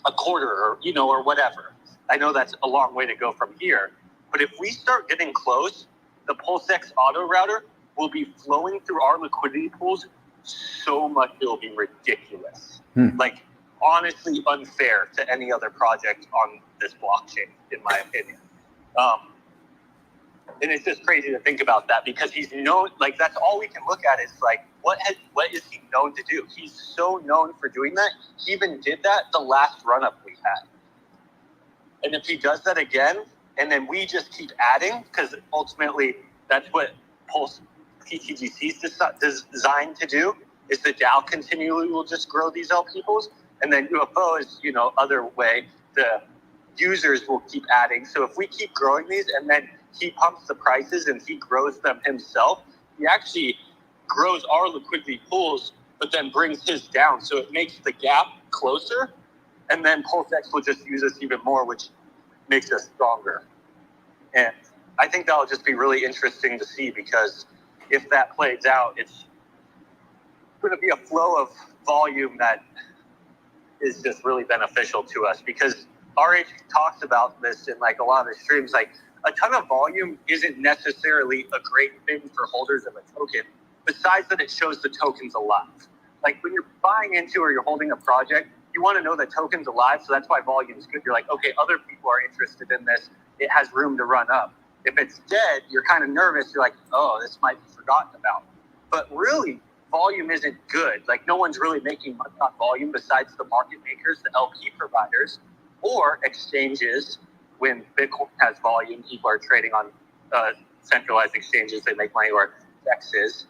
a quarter, or or whatever. I know that's a long way to go from here, but if we start getting close, the PulseX auto router will be flowing through our liquidity pools so much it'll be ridiculous. Like honestly unfair to any other project on this blockchain, in my opinion. And it's just crazy to think about that because he's known, like that's all we can look at is like, what is he known to do? He's so known for doing that. He even did that the last run up we had. And if he does that again, and then we just keep adding, because ultimately that's what pTGC is designed to do, is the DAO continually will just grow these LP pools, and then UFO is, other way, the users will keep adding. So if we keep growing these, and then he pumps the prices and he grows them himself, he actually grows our liquidity pools, but then brings his down. So it makes the gap closer, and then PulseX will just use us even more, which makes us stronger. And I think that'll just be really interesting to see because if that plays out, it's going to be a flow of volume that is just really beneficial to us because RH talks about this in like a lot of the streams, like a ton of volume isn't necessarily a great thing for holders of a token, besides that it shows the token's alive. Like when you're buying into or you're holding a project, you want to know the token's alive, so that's why volume's good. You're like, okay, other people are interested in this. It has room to run up. If it's dead, you're kind of nervous. You're like, oh, this might be forgotten about. But really, volume isn't good. Like no one's really making much on volume besides the market makers, the LP providers, or exchanges. When Bitcoin has volume, people are trading on centralized exchanges. They make money, or DEXs.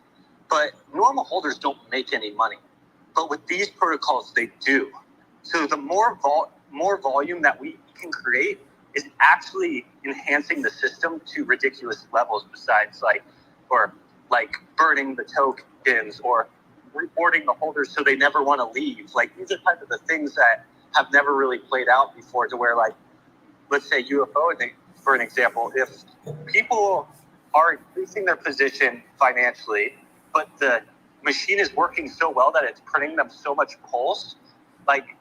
But normal holders don't make any money. But with these protocols, they do. So the more volume that we can create is actually enhancing the system to ridiculous levels. Besides burning the tokens or rewarding the holders so they never want to leave. Like these are type of the things that have never really played out before. To where like, let's say UFO, for an example, if people are increasing their position financially, but the machine is working so well that it's printing them so much pulse, like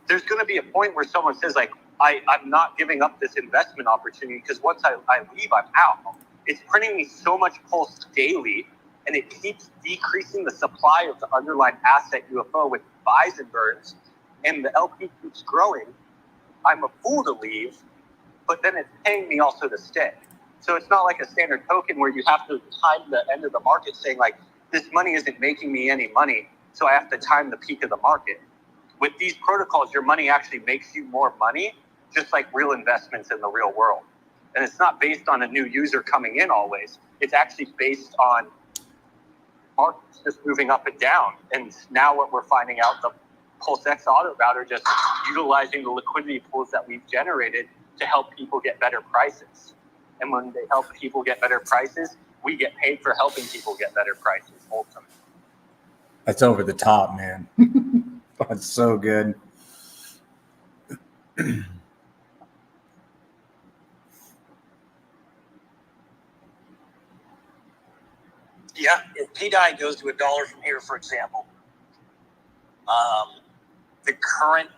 there's going to be a point where someone says like, I'm not giving up this investment opportunity because once I leave, I'm out. It's printing me so much pulse daily, and it keeps decreasing the supply of the underlying asset UFO with buys and burns, and the LP keeps growing. I'm a fool to leave, but then it's paying me also to stay. So it's not like a standard token where you have to time the end of the market saying like, this money isn't making me any money, so I have to time the peak of the market. With these protocols, your money actually makes you more money, just like real investments in the real world. And it's not based on a new user coming in always. It's actually based on markets just moving up and down. And now what we're finding out, the PulseX auto router just utilizing the liquidity pools that we've generated to help people get better prices. And when they help people get better prices, we get paid for helping people get better prices ultimately. That's over the top, man. That's so good. Yeah, if PDI goes to $1 from here, for example, the current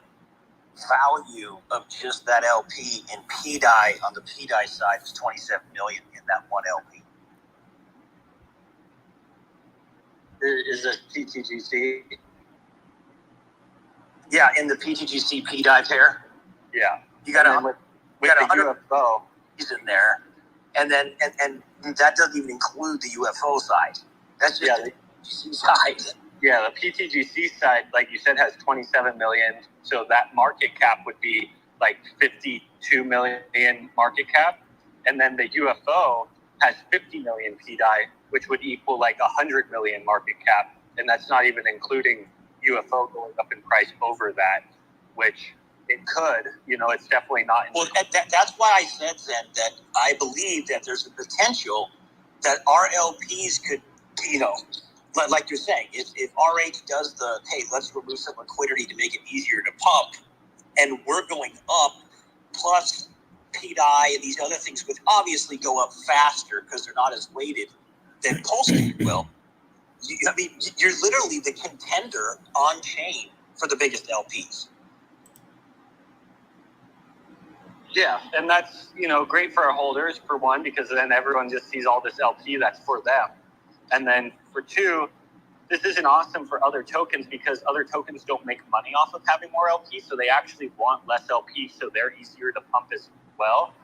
value of just that LP in PDI on the PDI side is $27 million in that one LP. Is this pTGC? Yeah, in the pTGC PDI pair, Yeah. you got And then with with got the 100 UFO. in there, and then and that doesn't even include the UFO side. That's just Yeah, the PTGC side. Yeah, the pTGC side, like you said, has 27 million. So that market cap would be like 52 million market cap. And then the UFO has 50 million PDI, which would equal like 100 million market cap. And that's not even including UFO going up in price over that, which it could, it's definitely not. Well, that's why I said then that I believe that there's a potential that our LPs could, like you're saying, if RH does hey, let's remove some liquidity to make it easier to pump, and we're going up, plus PDI and these other things would obviously go up faster because they're not as weighted than PulseChain will. You're literally the contender on chain for the biggest LPs. Yeah, and that's, great for our holders, for one, because then everyone just sees all this LP that's for them. And then for two, this isn't awesome for other tokens because other tokens don't make money off of having more LP, so they actually want less LP, so they're easier to pump as well.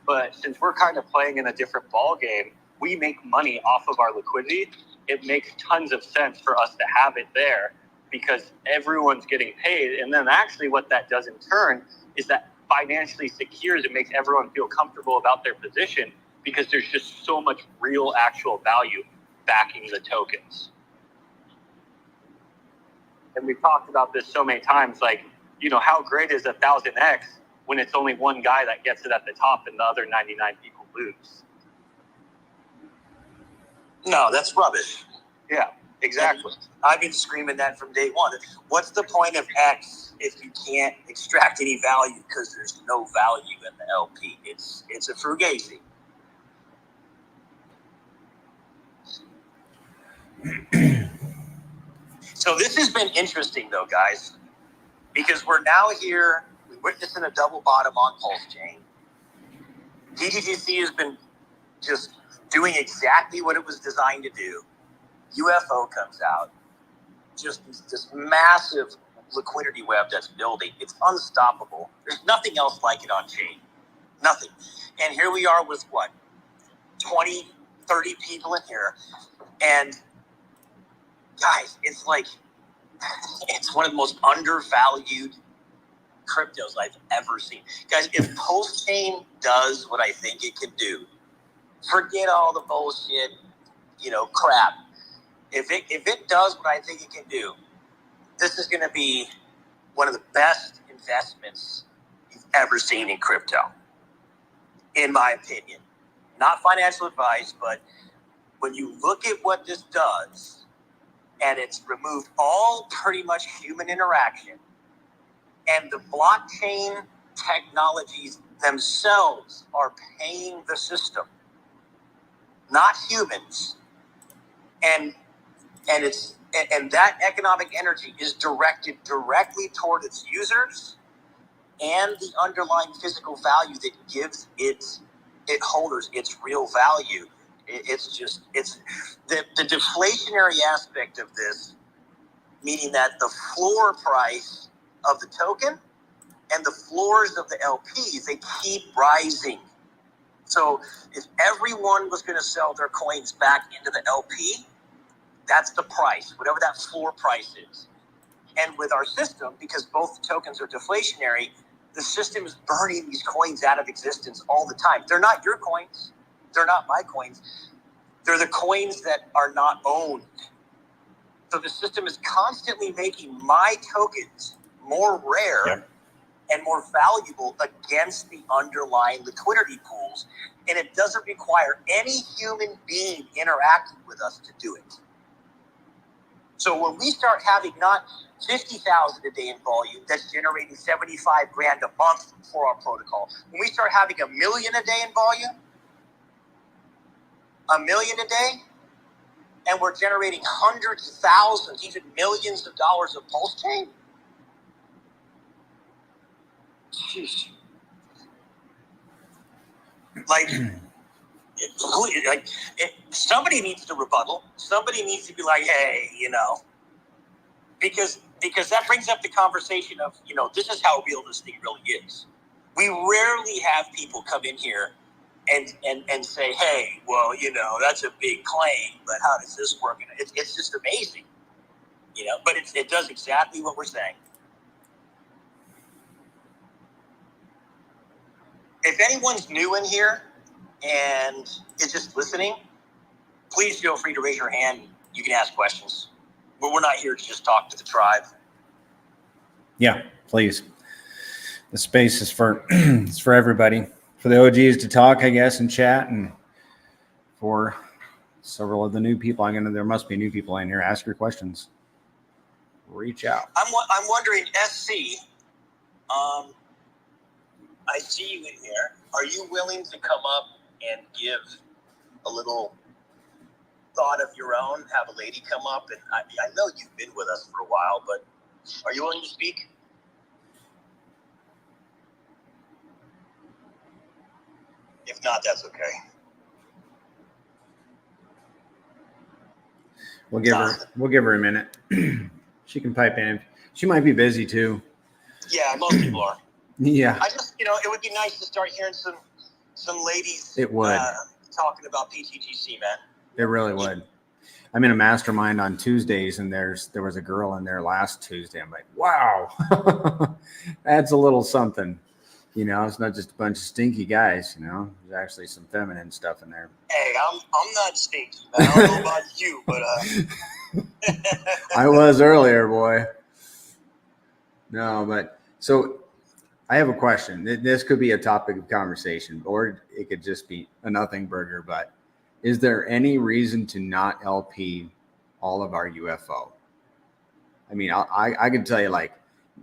But since we're kind of playing in a different ball game, we make money off of our liquidity. It makes tons of sense for us to have it there because everyone's getting paid. And then actually what that does in turn is that financially secures and makes everyone feel comfortable about their position because there's just so much real actual value backing the tokens. And we've talked about this so many times, like, how great is 1,000x when it's only one guy that gets it at the top and the other 99 people lose? No, that's rubbish. Yeah, exactly. I've been screaming that from day one. What's the point of X if you can't extract any value because there's no value in the LP? It's a fugazi. So this has been interesting, though, guys, because we're now here. We're witnessing a double bottom on PulseChain. pTGC has been just doing exactly what it was designed to do. UFO comes out. Just this massive liquidity web that's building. It's unstoppable. There's nothing else like it on chain. Nothing. And here we are with 20, 30 people in here. And guys, it's one of the most undervalued cryptos I've ever seen. Guys, if PulseChain does what I think it can do, forget all the bullshit, crap. If it does what I think it can do, this is going to be one of the best investments you've ever seen in crypto, in my opinion. Not financial advice, but when you look at what this does, and it's removed all pretty much human interaction, and the blockchain technologies themselves are paying the system, not humans, and that economic energy is directed directly toward its users and the underlying physical value that gives its holders its real value. It's the deflationary aspect of this, meaning that the floor price of the token and the floors of the LPs, they keep rising. So if everyone was going to sell their coins back into the LP, that's the price, whatever that floor price is. And with our system, because both tokens are deflationary, the system is burning these coins out of existence all the time. They're not your coins. They're not my coins. They're the coins that are not owned. So the system is constantly making my tokens more rare and more valuable against the underlying liquidity pools. And it doesn't require any human being interacting with us to do it. So when we start having not 50,000 a day in volume, that's generating 75 grand a month for our protocol. When we start having 1 million a day in volume, 1 million a day, and we're generating hundreds of thousands, even millions of dollars of PulseChain. Jeez. Somebody needs to rebuttal. Somebody needs to be like, hey, because that brings up the conversation of, this is how real this thing really is. We rarely have people come in here and say, hey, well, that's a big claim, but how does this work? It's just amazing, but it does exactly what we're saying. If anyone's new in here and is just listening, please feel free to raise your hand. You can ask questions. But we're not here to just talk to the tribe. Yeah, please. The space is for it's for everybody. For the OGs to talk, I guess, and chat, and for several of the new people. There must be new people in here. Ask your questions. Reach out. I'm wondering, SC. I see you in here. Are you willing to come up and give a little thought of your own? Have a lady come up, and I know you've been with us for a while, but are you willing to speak? If not, that's okay. We'll give her a minute. She can pipe in. She might be busy too. Yeah, most people are. Yeah. I just, it would be nice to start hearing some ladies. It would. Talking about pTGC, man. It really would. I'm in a mastermind on Tuesdays, and there was a girl in there last Tuesday. I'm like, wow, that's a little something. It's not just a bunch of stinky guys. There's actually some feminine stuff in there. Hey, I'm not stinky, man. I don't know about you, but I was earlier, boy. No, but so I have a question. This could be a topic of conversation, or it could just be a nothing burger. But is there any reason to not LP all of our UFO? I mean, I can tell you like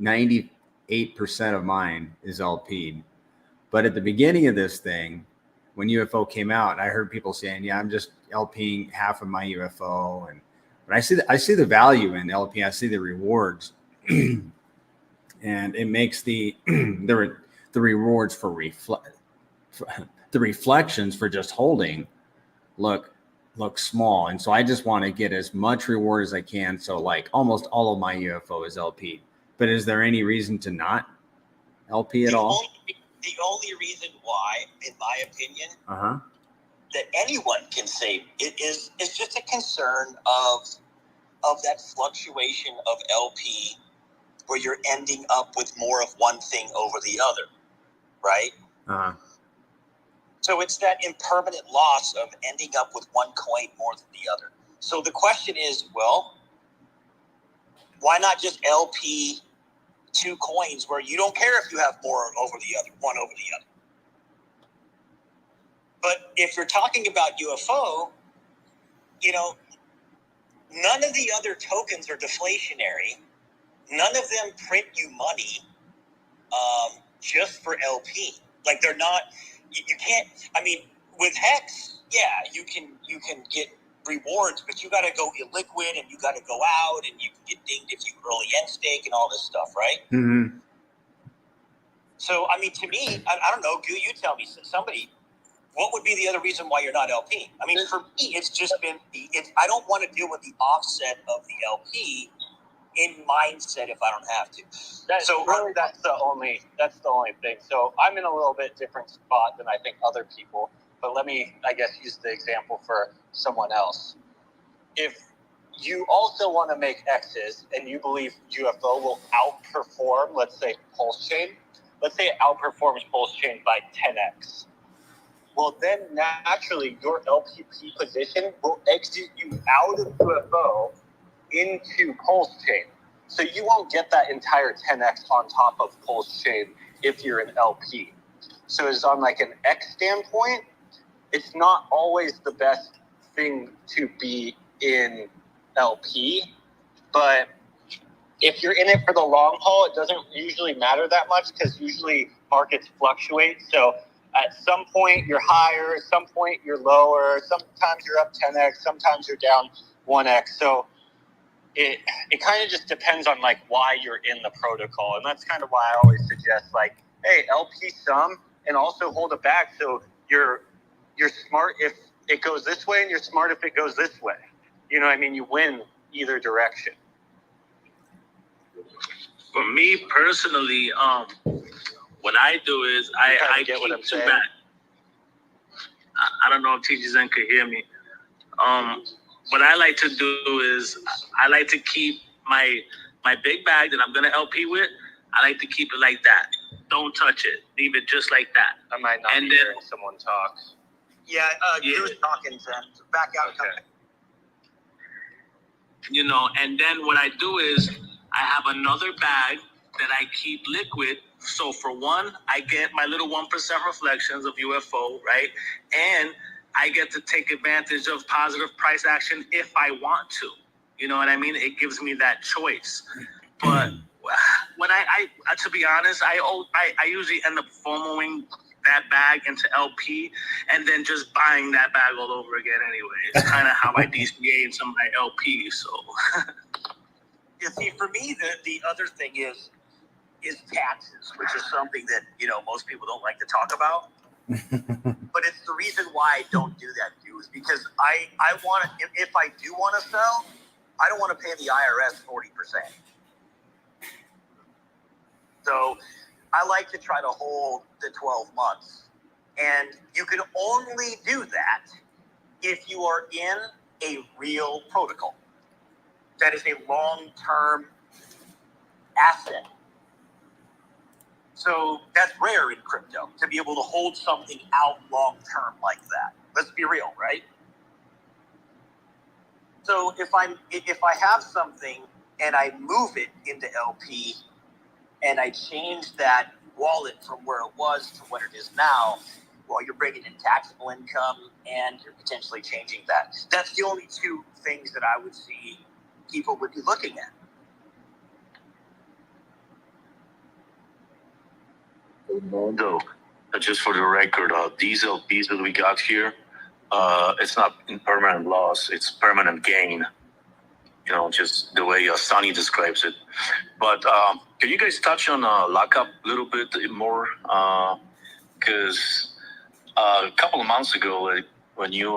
98% of mine is LP'd. But at the beginning of this thing, when UFO came out, I heard people saying, yeah, I'm just LPing half of my UFO. But I see the value in LP. I see the rewards. And it makes the rewards for the reflections for just holding look small. And so I just want to get as much reward as I can. So like almost all of my UFO is LP. But is there any reason to not LP at all? The only reason why, in my opinion, that anyone can say it is just a concern of that fluctuation of LP, where you're ending up with more of one thing over the other, right? So it's that impermanent loss of ending up with one coin more than the other. So the question is, well, why not just LP 2 coins where you don't care if you have more over the other, one over the other? But if you're talking about UFO, none of the other tokens are deflationary. None of them print you money just for LP. Like they're not. You can't. I mean, with Hex, yeah, you can get rewards, but you got to go illiquid and you got to go out and you can get dinged if you early end stake and all this stuff, right? Mm-hmm. So, I mean, to me, I don't know. Goo, you tell me. Somebody, what would be the other reason why you're not LP? I mean, for me, it's just been I don't want to deal with the offset of the LP in mindset if I don't have to. That's the only thing. So I'm in a little bit different spot than I think other people, but let me, I guess, use the example for someone else. If you also want to make X's and you believe UFO will outperform, let's say, PulseChain, let's say it outperforms PulseChain by 10x. Well, then naturally your LPP position will exit you out of UFO into PulseChain. So you won't get that entire 10x on top of PulseChain if you're an LP. So it's on like an X standpoint, it's not always the best thing to be in LP But if you're in it for the long haul, it doesn't usually matter that much because usually markets fluctuate. So at some point you're higher, at some point you're lower, sometimes you're up 10x, sometimes you're down 1x. So it kind of just depends on like why you're in the protocol. And that's kind of why I always suggest like, hey, LP some and also hold it back. So you're smart if it goes this way and you're smart if it goes this way. You know what I mean? You win either direction. For me personally, what I do is I get what I'm saying. Back. I don't know if TGZ could hear me. What I like to do is I like to keep my big bag that I'm gonna LP with. I like to keep it like that. Don't touch it. Leave it just like that. I might not be hearing someone talk. Yeah, you was talking to back out. Okay. You know, and then what I do is I have another bag that I keep liquid. So for one, I get my little 1% reflections of UFO, right? And I get to take advantage of positive price action if I want to. You know what I mean? It gives me that choice. But when I to be honest, I usually end up FOMOing that bag into LP and then just buying that bag all over again anyway. It's kind of how I DCA in some of my LP. So, You see, for me, the other thing is taxes, which is something that, you know, most people don't like to talk about. But it's the reason why I don't do that too, is because I want to, if I do want to sell, I don't want to pay the IRS 40%. So I like to try to hold the 12 months. And you can only do that if you are in a real protocol. That is a long-term asset. So that's rare in crypto, to be able to hold something out long-term like that. Let's be real, right? So if I have something and I move it into LP and I change that wallet from where it was to what it is now, well, you're bringing in taxable income and you're potentially changing that. That's the only two things that I would see people would be looking at. though, just for the record, these LPs that we got here, it's not in permanent loss, it's permanent gain. You know, just the way Sonny describes it. But can you guys touch on lockup a little bit more? Because a couple of months ago, when you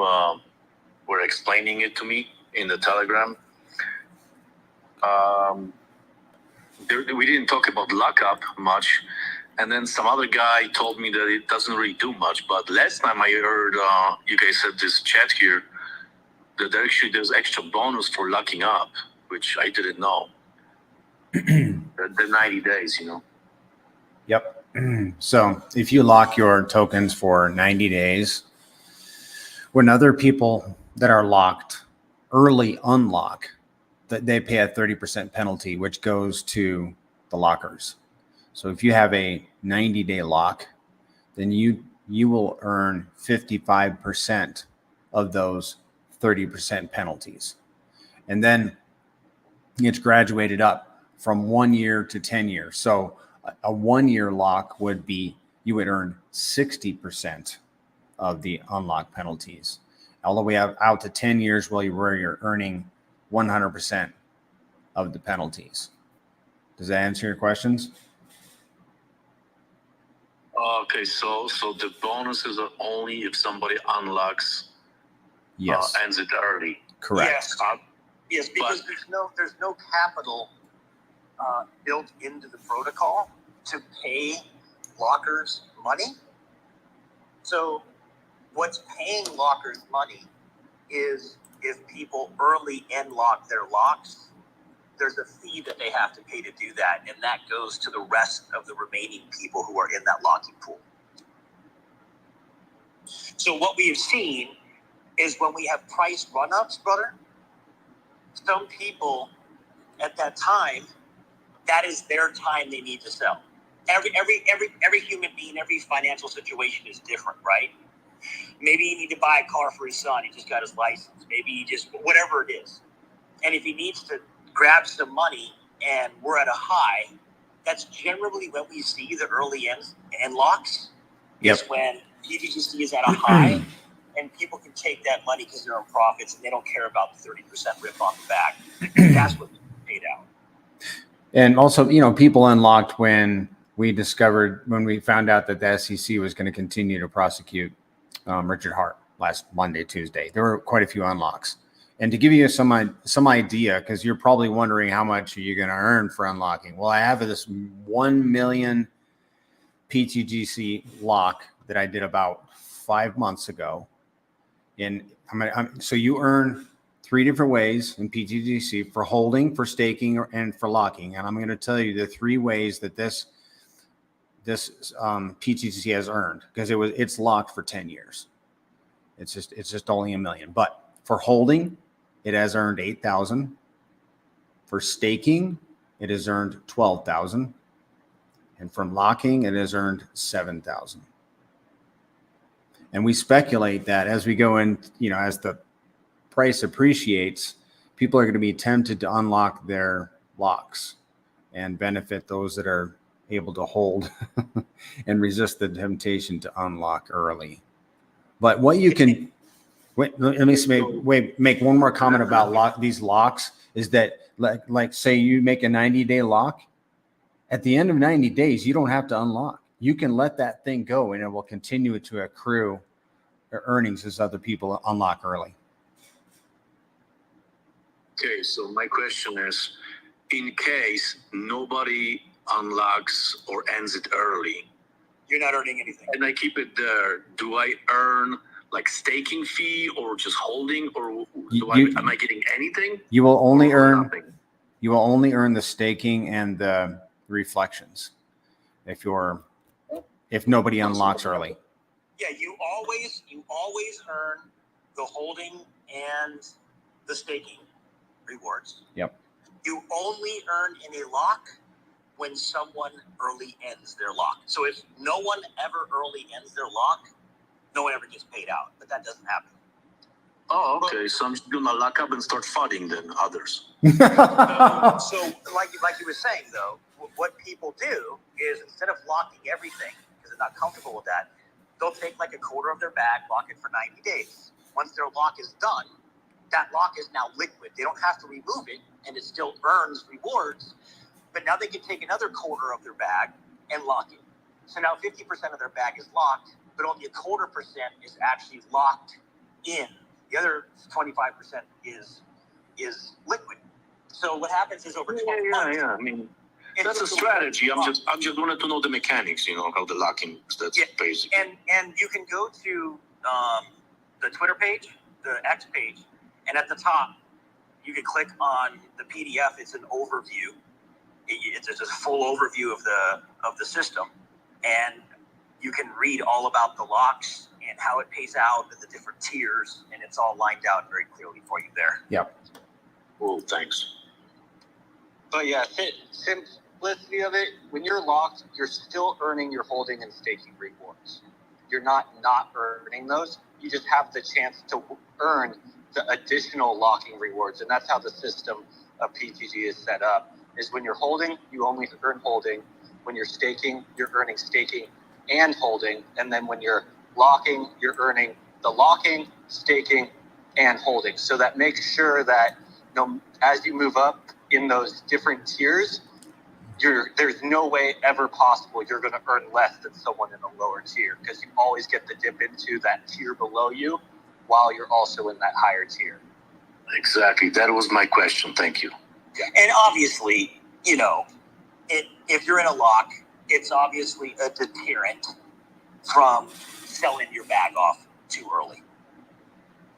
were explaining it to me in the Telegram, we didn't talk about lockup much. And then some other guy told me that it doesn't really do much. But last time I heard you guys said this chat here, that there's extra bonus for locking up, which I didn't know. the 90 days, you know. Yep. So if you lock your tokens for 90 days, when other people that are locked early unlock, that they pay a 30% penalty, which goes to the lockers. So if you have a 90-day lock, then you will earn 55% of those 30% penalties. And then it's graduated up from 1 year to 10 years. So a 1 year lock would be, you would earn 60% of the unlock penalties. All the way out to 10 years where you're earning 100% of the penalties. Does that answer your questions? Okay, so the bonuses are only if somebody unlocks, Yes. ends it early. Correct. Yes, because there's no capital built into the protocol to pay lockers money. So what's paying lockers money is if people early unlock their locks, there's a fee that they have to pay to do that, and that goes to the rest of the remaining people who are in that locking pool. So what we have seen is when we have price run-ups, brother, some people at that time, that is their time they need to sell. Every human being, every financial situation is different, right? Maybe you need to buy a car for his son. He just got his license. Maybe he just, whatever it is. And if he needs to grab some money and we're at a high, that's generally when we see the early end locks. Yep. Is when PTGC is at a high and people can take that money because they're on profits and they don't care about the 30% rip on the back. That's what paid out. And also, people unlocked when we found out that the SEC was going to continue to prosecute Richard Hart last Monday, Tuesday. There were quite a few unlocks. And to give you some idea, because you're probably wondering how much are you going to earn for unlocking. Well, I have this 1 million PTGC lock that I did about 5 months ago. So you earn 3 different ways in PTGC: for holding, for staking, and for locking. And I'm going to tell you the 3 ways that this PTGC has earned, because it's locked for 10 years. It's just only 1 million. But for holding, it has earned 8,000. For staking, it has earned 12,000. And from locking, it has earned 7,000. And we speculate that as we go in, as the price appreciates, people are going to be tempted to unlock their locks and benefit those that are able to hold and resist the temptation to unlock early. But what you can wait, let me make one more comment about these locks is that like say you make a 90-day lock. At the end of 90 days, you don't have to unlock. You can let that thing go and it will continue to accrue earnings as other people unlock early. Okay, so my question is, in case nobody unlocks or ends it early, You're not earning anything. and I keep it there, do I earn like staking fee or just holding, or am I getting anything? You will only Or earn nothing? You will only earn the staking and the reflections if nobody unlocks early. Yeah, you always earn the holding and the staking rewards. Yep. You only earn in a lock when someone early ends their lock. So if no one ever early ends their lock, no one ever gets paid out. But that doesn't happen. Oh, okay. So I'm just gonna lock up and start fighting then others. So like you were saying though, what people do is instead of locking everything because they're not comfortable with that, they'll take like a quarter of their bag, lock it for 90 days. Once their lock is done, that lock is now liquid. They don't have to remove it, and it still earns rewards. But now they can take another quarter of their bag and lock it. So now 50% of their bag is locked, but only a 0.25% is actually locked in. The other 25% is liquid. So what happens is over 12 months. Yeah. I mean, that's a strategy. I'm just wanted to know the mechanics. How the locking. That's basic. And you can go to the Twitter page, the X page, and at the top you can click on the PDF. It's an overview. It's just a full overview of the system, and you can read all about the locks and how it pays out and the different tiers, and it's all lined out very clearly for you there. Yep. Oh, thanks. But yeah, simplicity of it, when you're locked, you're still earning your holding and staking rewards. You're not earning those. You just have the chance to earn the additional locking rewards. And that's how the system of PTG is set up, is when you're holding, you only earn holding. When you're staking, you're earning staking and holding. And then when you're locking, you're earning the locking, staking, and holding. So that makes sure that as you move up in those different tiers, there's no way ever possible you're going to earn less than someone in a lower tier, because you always get to dip into that tier below you while you're also in that higher tier. Exactly. That was my question. Thank you. And obviously, if you're in a lock, it's obviously a deterrent from selling your bag off too early.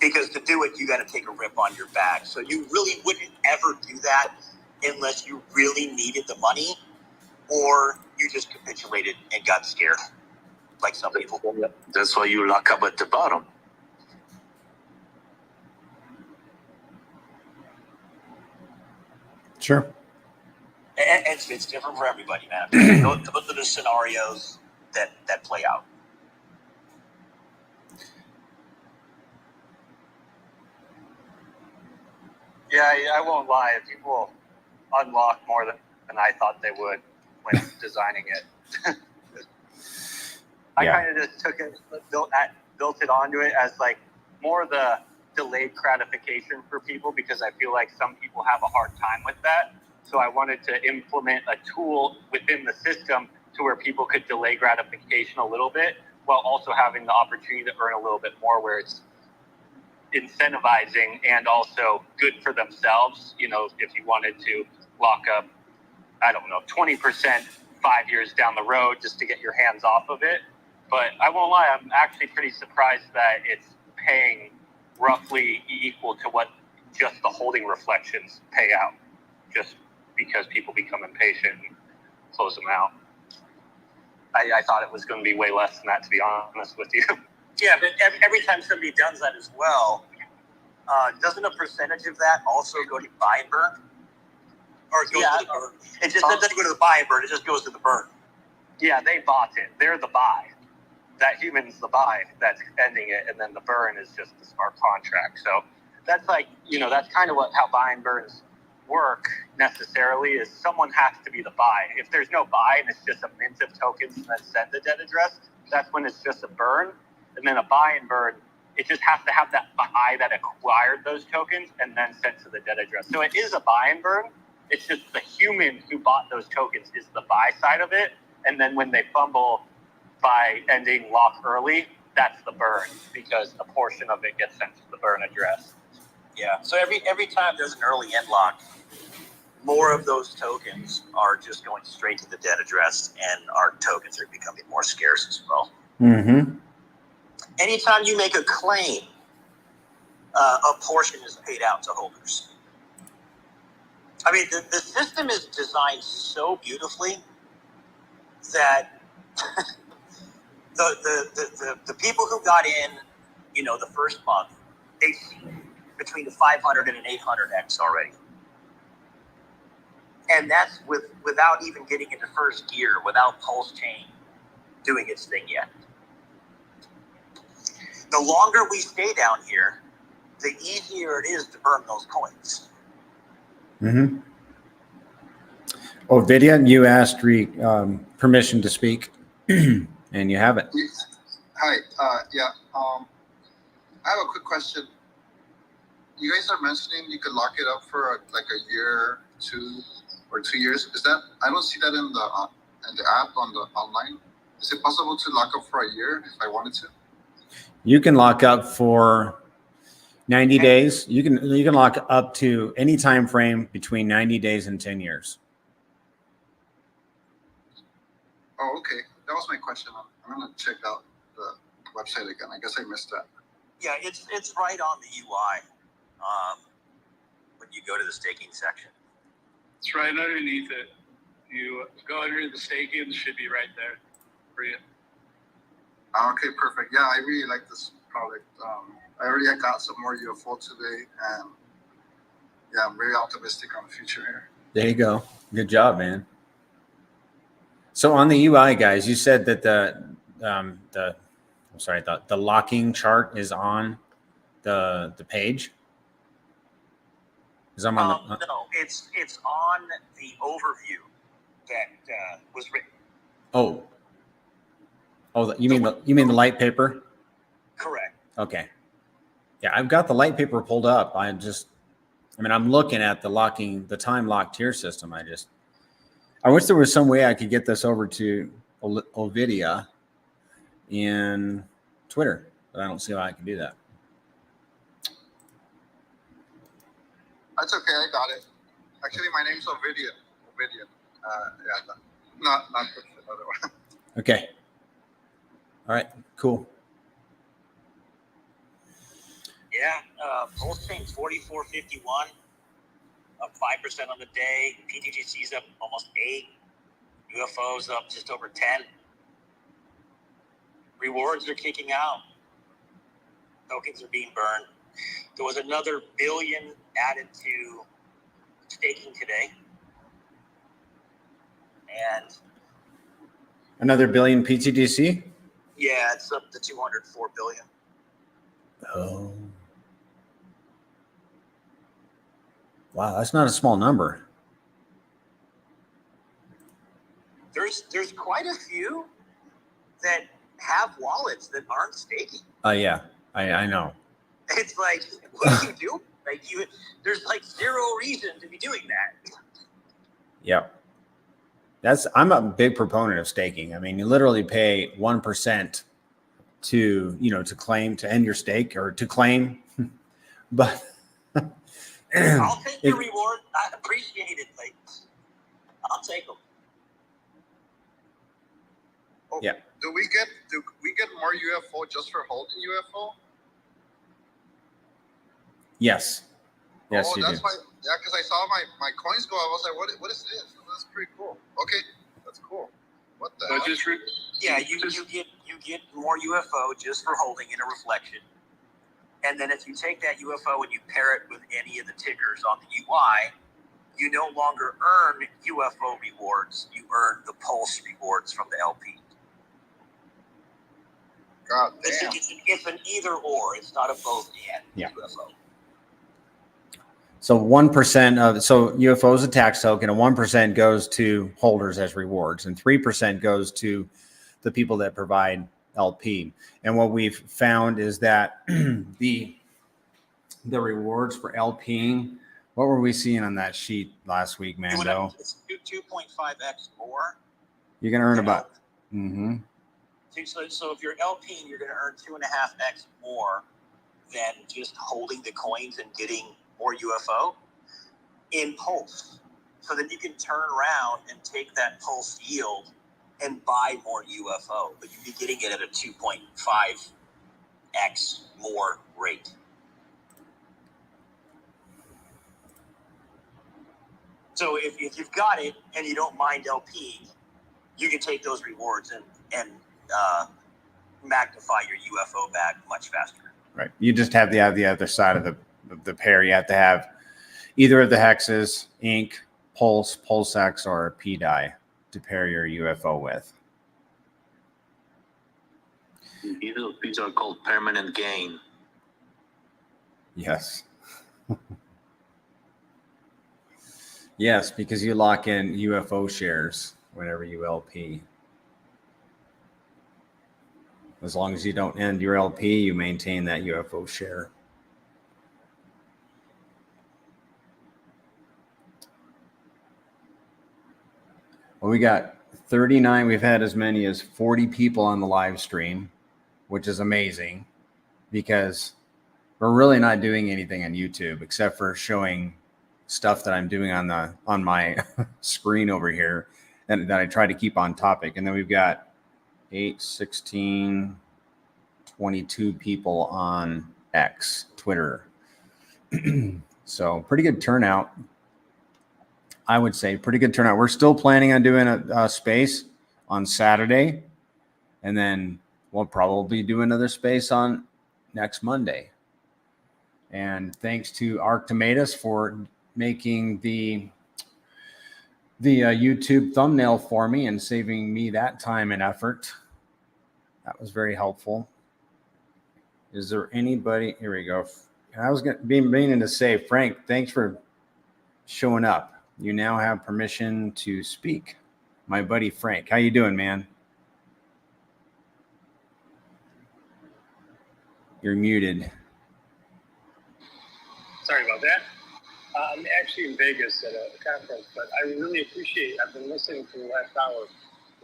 Because to do it, you got to take a rip on your bag. So you really wouldn't ever do that unless you really needed the money, or you just capitulated and got scared, like some people. That's why you lock up at the bottom. Sure. And it's different for everybody, man. Those are the scenarios that play out. Yeah, I won't lie. People unlock more than I thought they would when designing it. I kind of just took it, built it onto it as like more the delayed gratification for people, because I feel like some people have a hard time with that. So I wanted to implement a tool within the system to where people could delay gratification a little bit while also having the opportunity to earn a little bit more, where it's incentivizing and also good for themselves. You know, if you wanted to lock up, I don't know, 20% 5 years down the road just to get your hands off of it. But I won't lie, I'm actually pretty surprised that it's paying roughly equal to what just the holding reflections pay out, just because people become impatient and close them out. I thought it was going to be way less than that, to be honest with you. Yeah, but every time somebody does that as well, doesn't a percentage of that also go to buy and burn? Or it goes to the burn? It just doesn't go to the buy and burn, it just goes to the burn. Yeah, they bought it. They're the buy. That human's the buy that's ending it, and then the burn is just the smart contract. So that's like, you know, that's kind of how buy and burns work necessarily, is someone has to be the buy. If there's no buy and it's just a mint of tokens and then send the dead address, that's when it's just a burn. And then a buy and burn, it just has to have that buy that acquired those tokens and then sent to the dead address. So it is a buy and burn. It's just the human who bought those tokens is the buy side of it. And then when they fumble by ending lock early, that's the burn, because a portion of it gets sent to the burn address. Yeah. So every time there's an early end lock, more of those tokens are just going straight to the dead address, and our tokens are becoming more scarce as well. Mm-hmm. Anytime you make a claim, a portion is paid out to holders. I mean, the system is designed so beautifully that the people who got in, you know, the first month, they've seen between the 500 and an 800x already. And that's without even getting into first gear, without PulseChain doing its thing yet. The longer we stay down here, the easier it is to burn those coins. Mm-hmm. Oh, Vidya, you asked permission to speak, and you have it. Hi. Yeah. I have a quick question. You guys are mentioning you could lock it up for like a year, 2 or 2 years. Is that? I don't see that in the app on the online. Is it possible to lock up for a year if I wanted to? You can lock up for 90 days. You can lock up to any time frame between 90 days and 10 years. Oh, okay. That was my question. I'm gonna check out the website again. I guess I missed that. Yeah, it's right on the UI when you go to the staking section. It's right underneath it. You go under the staking, it should be right there for you. Okay, perfect. Yeah, I really like this product. I already got some more UFO today, and yeah, I'm very optimistic on the future here. There you go. Good job, man. So on the UI, guys, you said that the locking chart is on the page. Is I'm on the no, it's on the overview that was written. Oh, you mean the light paper? Correct. Okay. Yeah, I've got the light paper pulled up. I'm looking at the time lock tier system. I wish there was some way I could get this over to Ovidia in Twitter, but I don't see how I can do that. That's okay. I got it. Actually, my name's Ovidia. Yeah, not the other one. Okay. All right. Cool. Yeah, PulseChain's 44.51, up 5% on the day. pTGC's up almost 8. UFO's up just over 10. Rewards are kicking out. Tokens are being burned. There was another billion added to staking today. And Another billion pTGC? yeah, it's up to 204 billion. Oh. Wow, that's not a small number. there's quite a few that have wallets that aren't staking. Yeah, I know. It's like, what do you do? Like, there's like zero reason to be doing that. Yep. I'm a big proponent of staking. I mean, you literally pay 1% to claim, to end your stake or to claim, but I'll take the reward. I appreciate it. Like, I'll take them. Oh, yeah. Do we get more UFO just for holding UFO? Yes. Yes, oh, you that's do. why. Yeah, because I saw my coins go. I was like, what is this? That's pretty cool. Okay, that's cool. What the hell? Yeah, you get more UFO just for holding in a reflection. And then if you take that UFO and you pair it with any of the tickers on the UI, you no longer earn UFO rewards. You earn the pulse rewards from the LP. God damn. It's an either or. It's not a both and. Yeah. UFO. So 1% of UFO is a tax token, and 1% goes to holders as rewards, and 3% goes to the people that provide LP. And what we've found is that the rewards for LPing, what were we seeing on that sheet last week, Mando? It's 2.5x more. You're gonna earn about. Mm-hmm. So if you're LPing, you're going to earn 2.5x more than just holding the coins and getting more UFO in Pulse. So then you can turn around and take that Pulse yield and buy more UFO, but you'd be getting it at a 2.5x more rate. So if you've got it and you don't mind LPing, you can take those rewards and magnify your UFO back much faster. Right. You just have the other side of the pair. You have to have either of the hexes, ink, pulse, pulsex, or PDI to pair your UFO with. These are called permanent gain. Yes. Yes, because you lock in UFO shares whenever you LP. As long as you don't end your LP, you maintain that UFO share. Well, we got 39. We've had as many as 40 people on the live stream, which is amazing because we're really not doing anything on YouTube except for showing stuff that I'm doing on my screen over here and that I try to keep on topic. And then we've got 8, 16, 22 people on X, Twitter. So pretty good turnout. I would say pretty good turnout. We're still planning on doing a space on Saturday, and then we'll probably do another space on next Monday. And thanks to Arctomatus for making the YouTube thumbnail for me and saving me that time and effort. That was very helpful. Is there anybody? Here we go. I was meaning to say, Frank, thanks for showing up. You now have permission to speak. My buddy Frank, how you doing, man? You're muted. Sorry about that. I'm actually in Vegas at a conference, but I really appreciate. I've been listening for the last hour.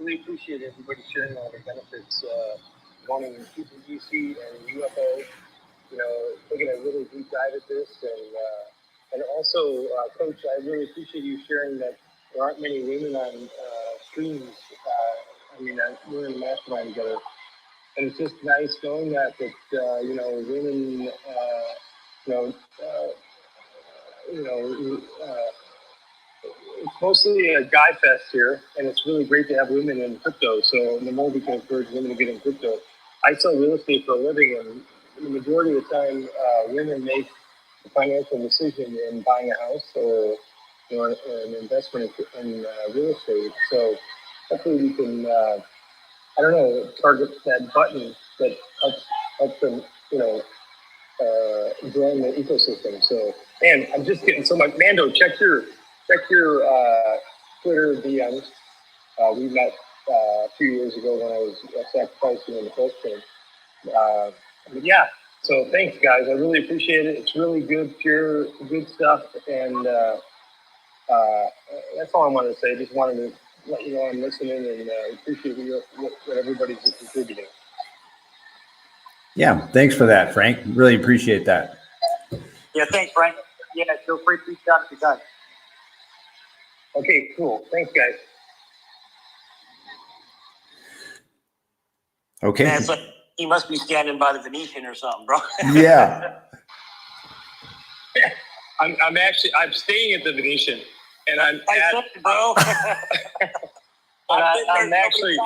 Really appreciate everybody sharing all the benefits. Wanting pTGC and UFO, taking a really deep dive at this, and also, Coach, I really appreciate you sharing that there aren't many women on streams. We're in the mastermind together, and it's just nice knowing that women, it's mostly a guy fest here, and it's really great to have women in crypto. So the more we can encourage women to get in crypto. I sell real estate for a living, and the majority of the time, women make the financial decision in buying a house or an investment in real estate. So hopefully we can, target that button that helps them, join the ecosystem. So, man, I'm just getting so much. Mando, check your Twitter DMs. We met a few years ago when I was sacrificing in the PulseChain. But yeah, so thanks, guys. I really appreciate it. It's really good, pure, good stuff. And that's all I wanted to say. Just wanted to let you know I'm listening and appreciate what everybody's contributing. Yeah, thanks for that, Frank. Really appreciate that. Yeah, thanks, Frank. Yeah, feel free to reach out if you got. Okay, cool. Thanks, guys. Okay. Man, it's like he must be standing by the Venetian or something, bro. Yeah. I'm staying at the Venetian, and I'm bro. I'm actually.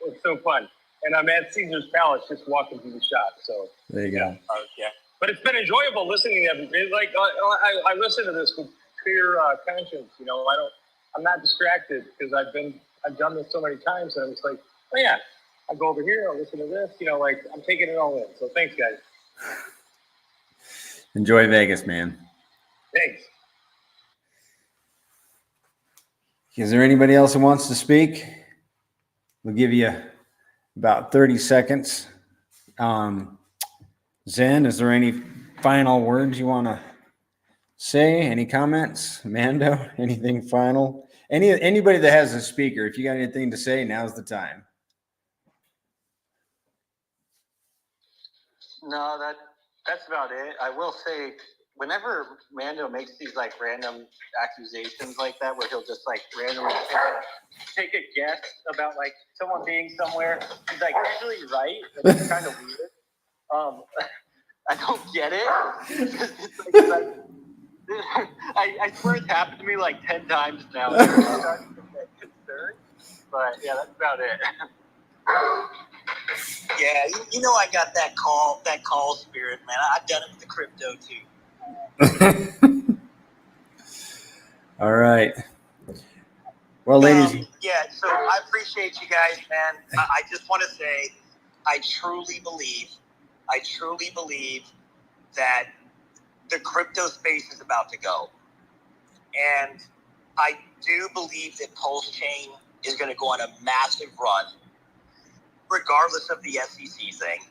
It's so fun, and I'm at Caesar's Palace, just walking through the shop. So There you go. Yeah. but it's been enjoyable listening to everything. It's like I listen to this with clear conscience. You know, I'm not distracted because I've done this so many times, and it's like, oh yeah, I go over here, I'll listen to this. You know, like I'm taking it all in. So thanks, guys. Enjoy Vegas, man. Thanks. Is there anybody else who wants to speak? We'll give you about 30 seconds. Zen, is there any final words you want to say? Any comments? Mando, anything final? Anybody that has a speaker, if you got anything to say, now's the time. No, that's about it. I will say, whenever Mando makes these like random accusations like that, where he'll just like randomly take a guess about like someone being somewhere, he's like usually right. It's kind of weird. I don't get it. It's like I swear it's happened to me like 10 times now. I'm starting to get concerned, but yeah, that's about it. Yeah, you know I got that call spirit, man. I've done it with the crypto too. All right. Well, ladies. Yeah, so I appreciate you guys, man. I just want to say I truly believe that the crypto space is about to go. And I do believe that PulseChain is going to go on a massive run, regardless of the SEC thing,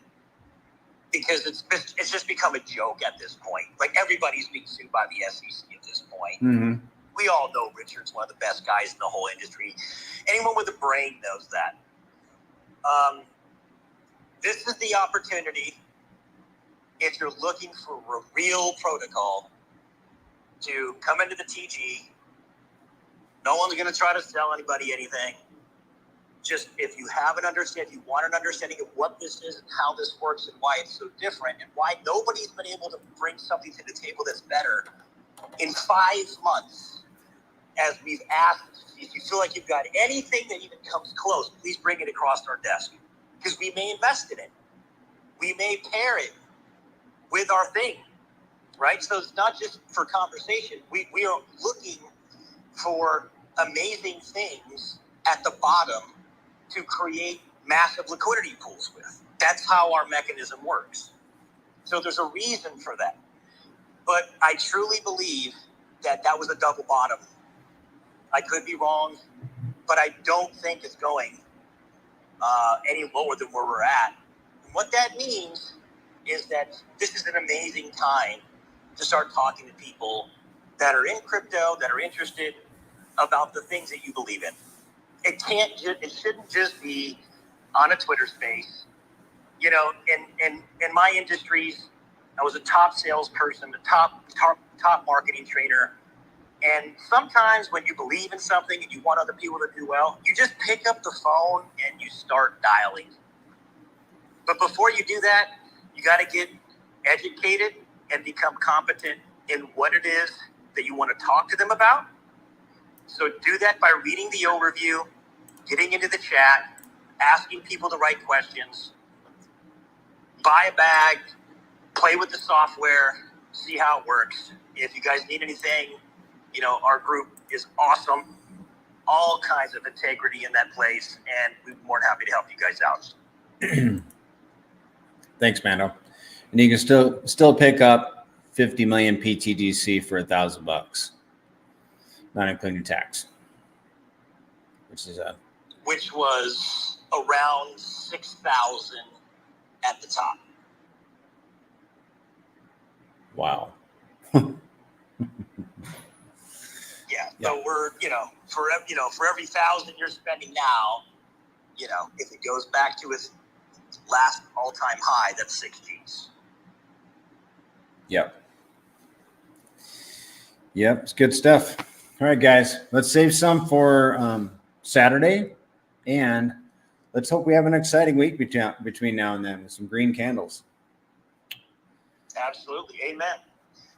because it's just become a joke at this point. Like, everybody's being sued by the SEC at this point. Mm-hmm. We all know Richard's one of the best guys in the whole industry. Anyone with a brain knows that. This is the opportunity, if you're looking for a real protocol, to come into the TG. No one's going to try to sell anybody anything. Just if you have an understanding, you want an understanding of what this is and how this works and why it's so different and why nobody's been able to bring something to the table that's better in 5 months, as we've asked. If you feel like you've got anything that even comes close, please bring it across our desk, because we may invest in it. We may pair it with our thing, right? So it's not just for conversation. We are looking for amazing things at the bottom to create massive liquidity pools with. That's how our mechanism works. So there's a reason for that. But I truly believe that was a double bottom. I could be wrong, but I don't think it's going any lower than where we're at. And what that means is that this is an amazing time to start talking to people that are in crypto, that are interested about the things that you believe in. It shouldn't just be on a Twitter space. You know, in my industries, I was a top salesperson, a top marketing trainer. And sometimes when you believe in something and you want other people to do well, you just pick up the phone and you start dialing. But before you do that, you got to get educated and become competent in what it is that you want to talk to them about. So do that by reading the overview, getting into the chat, asking people the right questions, buy a bag, play with the software, see how it works. If you guys need anything, you know, our group is awesome. All kinds of integrity in that place, and we're more than happy to help you guys out. Thanks, Mando. And you can still pick up 50 million pTGC for $1,000, not including tax. which was around 6,000 at the top. Wow. Yeah. So we're, for every 1,000 you're spending now, if it goes back to its last all-time high, that's 6 Gs. Yep. Yep. It's good stuff. All right, guys, let's save some for Saturday, and let's hope we have an exciting week between now and then with some green candles. Absolutely. Amen.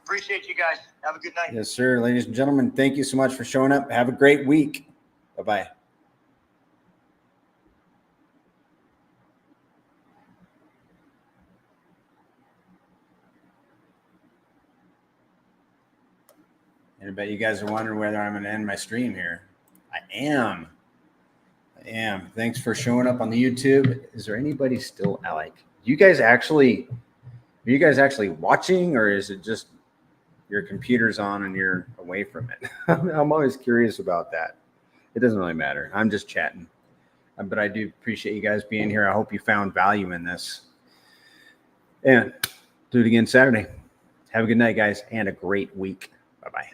Appreciate you guys. Have a good night. Yes, sir. Ladies and gentlemen, thank you so much for showing up. Have a great week. Bye-bye. And I bet you guys are wondering whether I'm going to end my stream here. I am. Thanks for showing up on the YouTube. Is there anybody still are you guys actually watching, or is it just your computer's on and you're away from it? I'm always curious about that. It doesn't really matter. I'm just chatting. But I do appreciate you guys being here. I hope you found value in this. And do it again Saturday. Have a good night, guys, and a great week. Bye-bye.